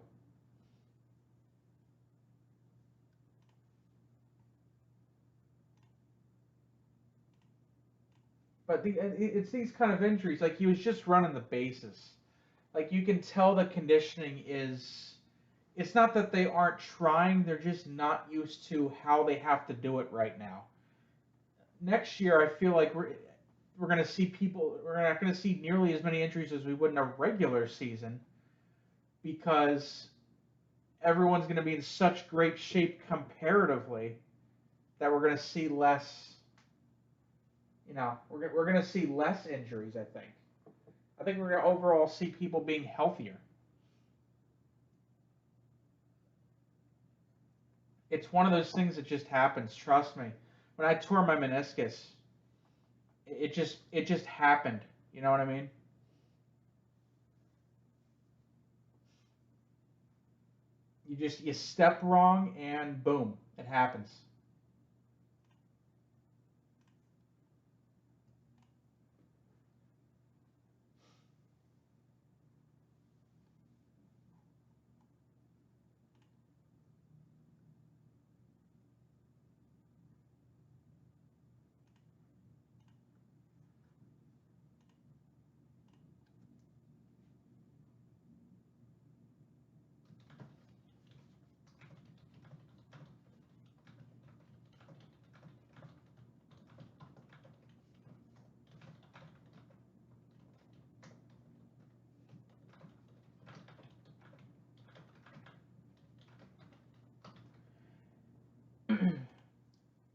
But it's these kind of injuries. Like he was just running the bases. Like you can tell the conditioning is. It's not that they aren't trying. They're just not used to how they have to do it right now. Next year, I feel like we're going to see people. We're not going to see nearly as many injuries as we would in a regular season because everyone's going to be in such great shape comparatively that we're going to see less. We're going to see less injuries. I think. I think we're going to overall see people being healthier. It's one of those things that just happens. Trust me. When I tore my meniscus, it just happened. You know what I mean? You step wrong and boom, it happens.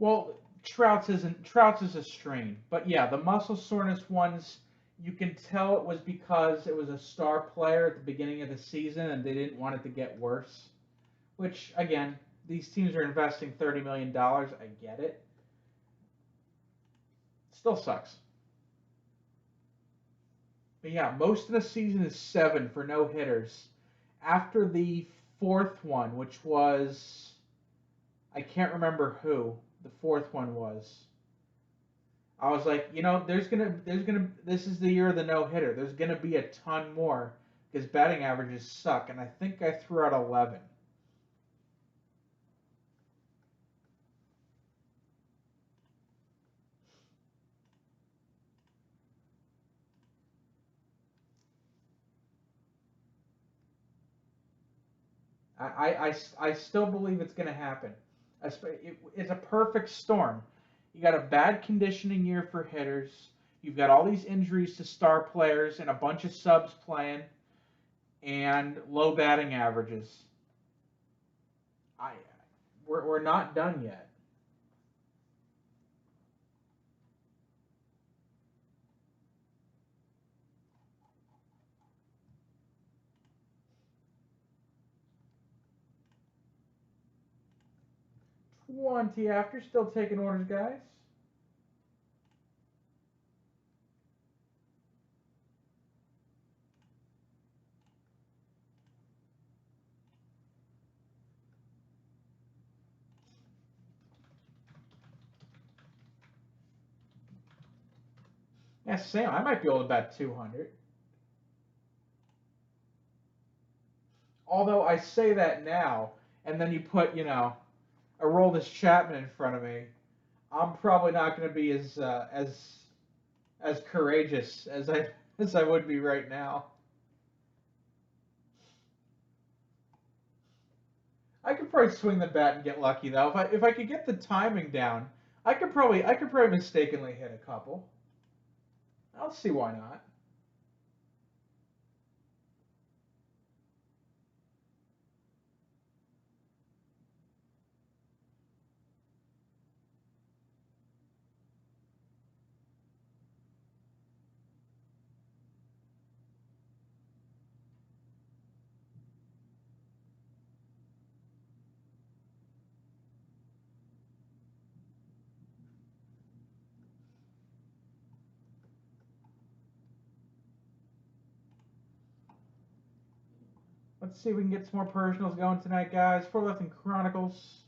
Well, Trout's is a strain, but yeah, the muscle soreness ones you can tell it was because it was a star player at the beginning of the season and they didn't want it to get worse. Which again, these teams are investing $30 million. I get it. Still sucks. But yeah, most of the season is 7 for no hitters. After the fourth one, which was I can't remember who the fourth one was. I was like, this is the year of the no hitter. There's gonna be a ton more because batting averages suck, and I think I threw out 11. I still believe it's gonna happen. It's a perfect storm. You got a bad conditioning year for hitters. You've got all these injuries to star players and a bunch of subs playing, and low batting averages. I we're not done yet. 20 after, still taking orders, guys. Yeah, Sam, I might be able to bet 200. Although I say that now, and then you put, a Roldis Chapman in front of me, I'm probably not going to be as courageous as I would be right now. I could probably swing the bat and get lucky though. If I could get the timing down, I could probably mistakenly hit a couple. I'll see why not. Let's see if we can get some more personals going tonight, guys. 4 left in Chronicles.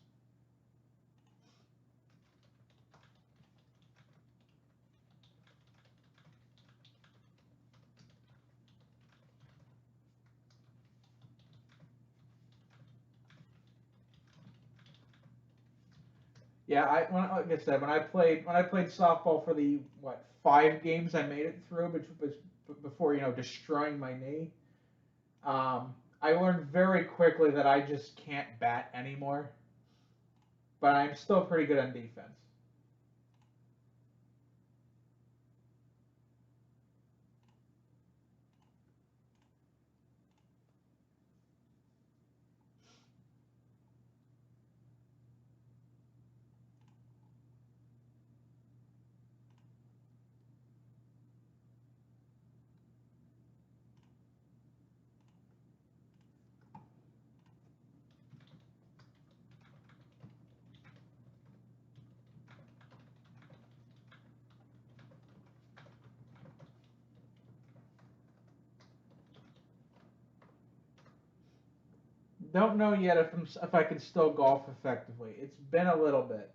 Yeah, like I said, when I played softball for the 5 games I made it through, before destroying my knee. I learned very quickly that I just can't bat anymore, but I'm still pretty good on defense. Don't know yet if I can still golf effectively. It's been a little bit.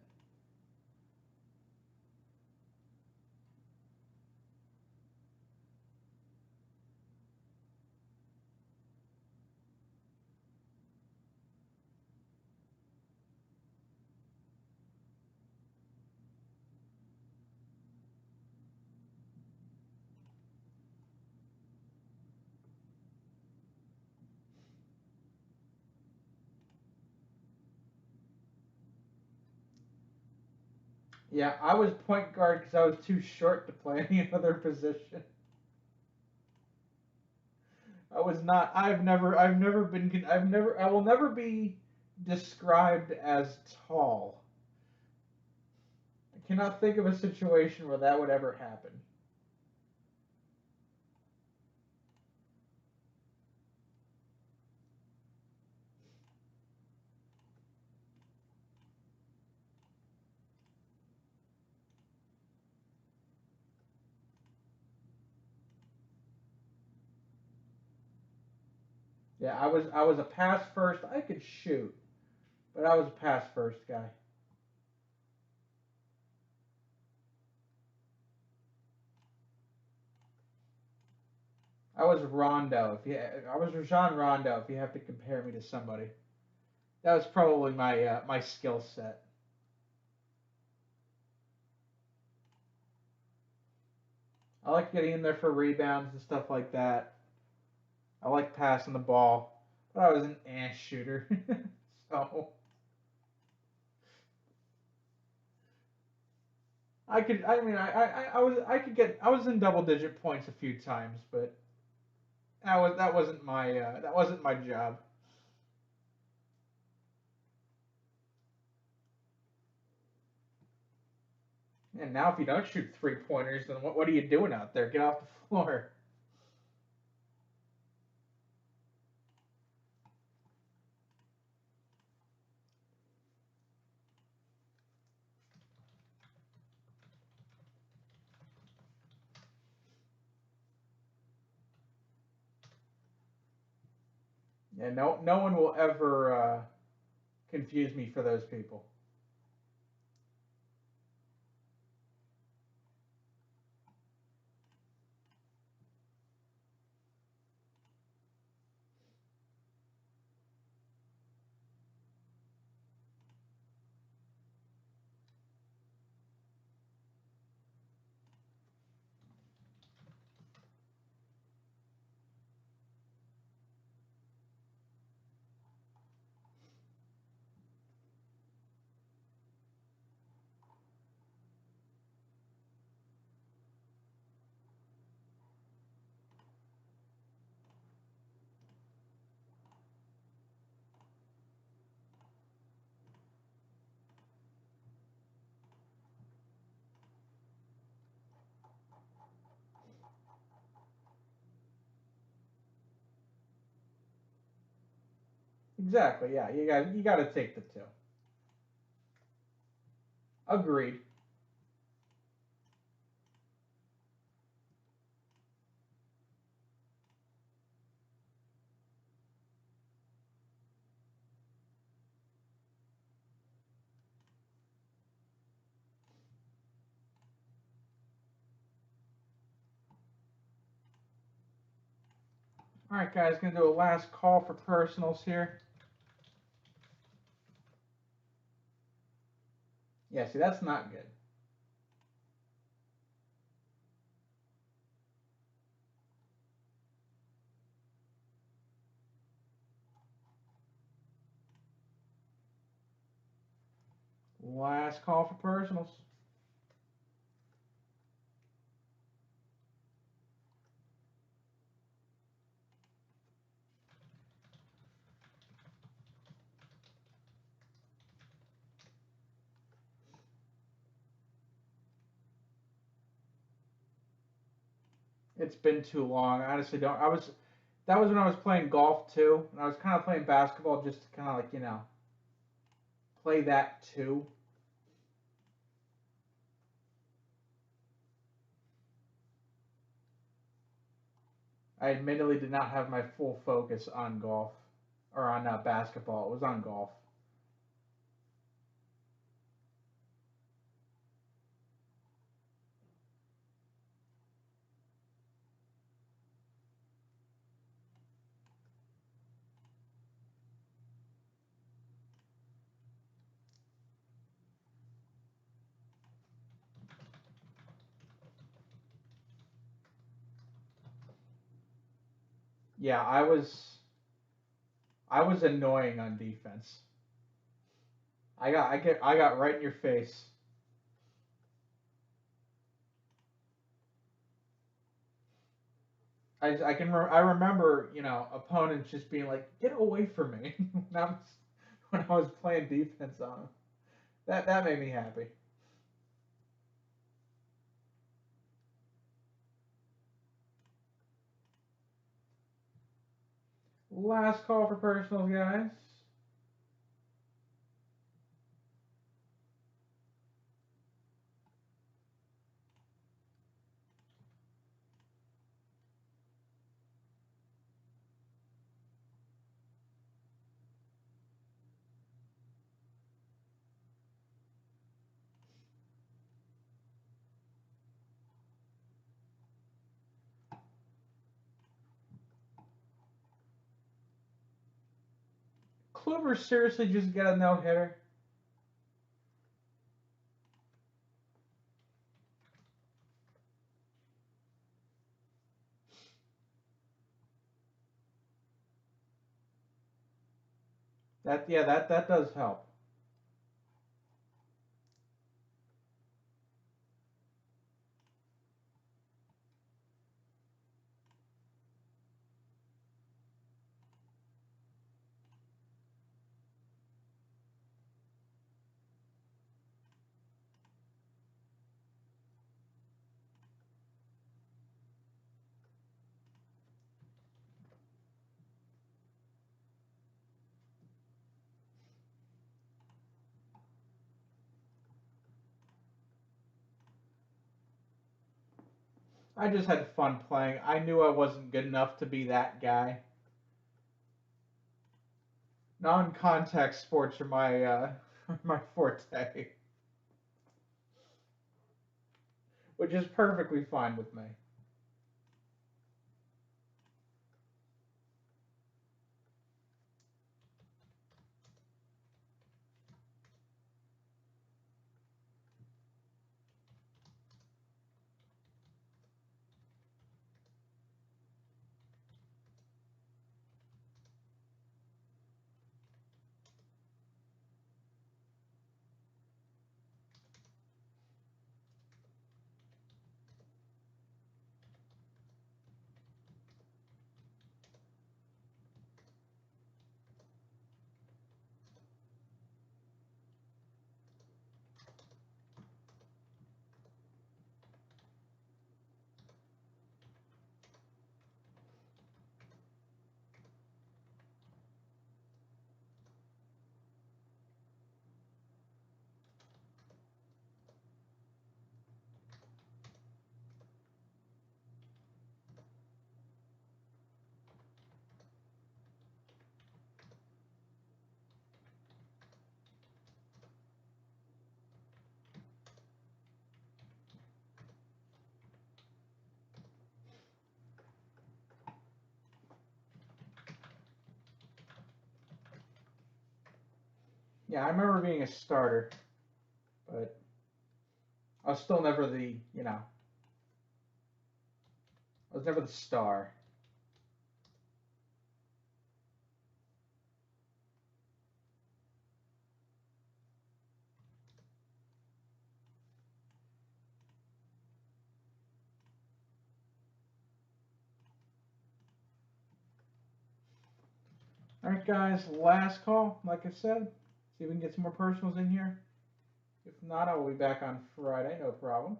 Yeah, I was point guard because I was too short to play any other position. I was not. I will never be described as tall. Cannot think of a situation where that would ever happen. Yeah, I was a pass first. I could shoot, but I was a pass first guy. I was Rondo. If you, I was Rajon Rondo. If you have to compare me to somebody, that was probably my skill set. I like getting in there for rebounds and stuff like that. I like passing the ball, but I was an ass shooter. So I could. I mean, I was. I could get. I was in double digit points a few times, but that wasn't my job. And now, if you don't shoot 3 pointers, then what are you doing out there? Get off the floor. Yeah, no one will ever confuse me for those people. Exactly. Yeah, you got to take the two. Agreed. All right, guys, gonna do a last call for personals here. Yeah, see, that's not good. Last call for personals. It's been too long. I honestly don't. I was That was when I was playing golf too, and I was kind of playing basketball just to kind of like play that too. I admittedly did not have my full focus on golf or on basketball. It was on golf. Yeah, I was annoying on defense. I got right in your face. I remember opponents just being like, get away from me when I was playing defense on them. That made me happy. Last call for personals, guys. Kluber seriously just got a no-hitter. That does help. I just had fun playing. I knew I wasn't good enough to be that guy. Non-contact sports are my my forte, which is perfectly fine with me. Yeah, I remember being a starter, but I was still never the. I was never the star. All right, guys, last call. Like I said, see if we can get some more personals in here. If not, I will be back on Friday. No problem.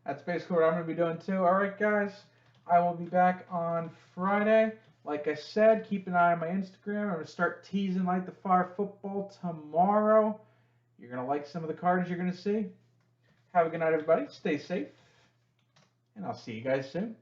That's basically what I'm going to be doing too. All right, guys, I will be back on Friday. Like I said, keep an eye on my Instagram. I'm going to start teasing Light the Fire football tomorrow. You're going to like some of the cards you're going to see. Have a good night, everybody. Stay safe, and I'll see you guys soon.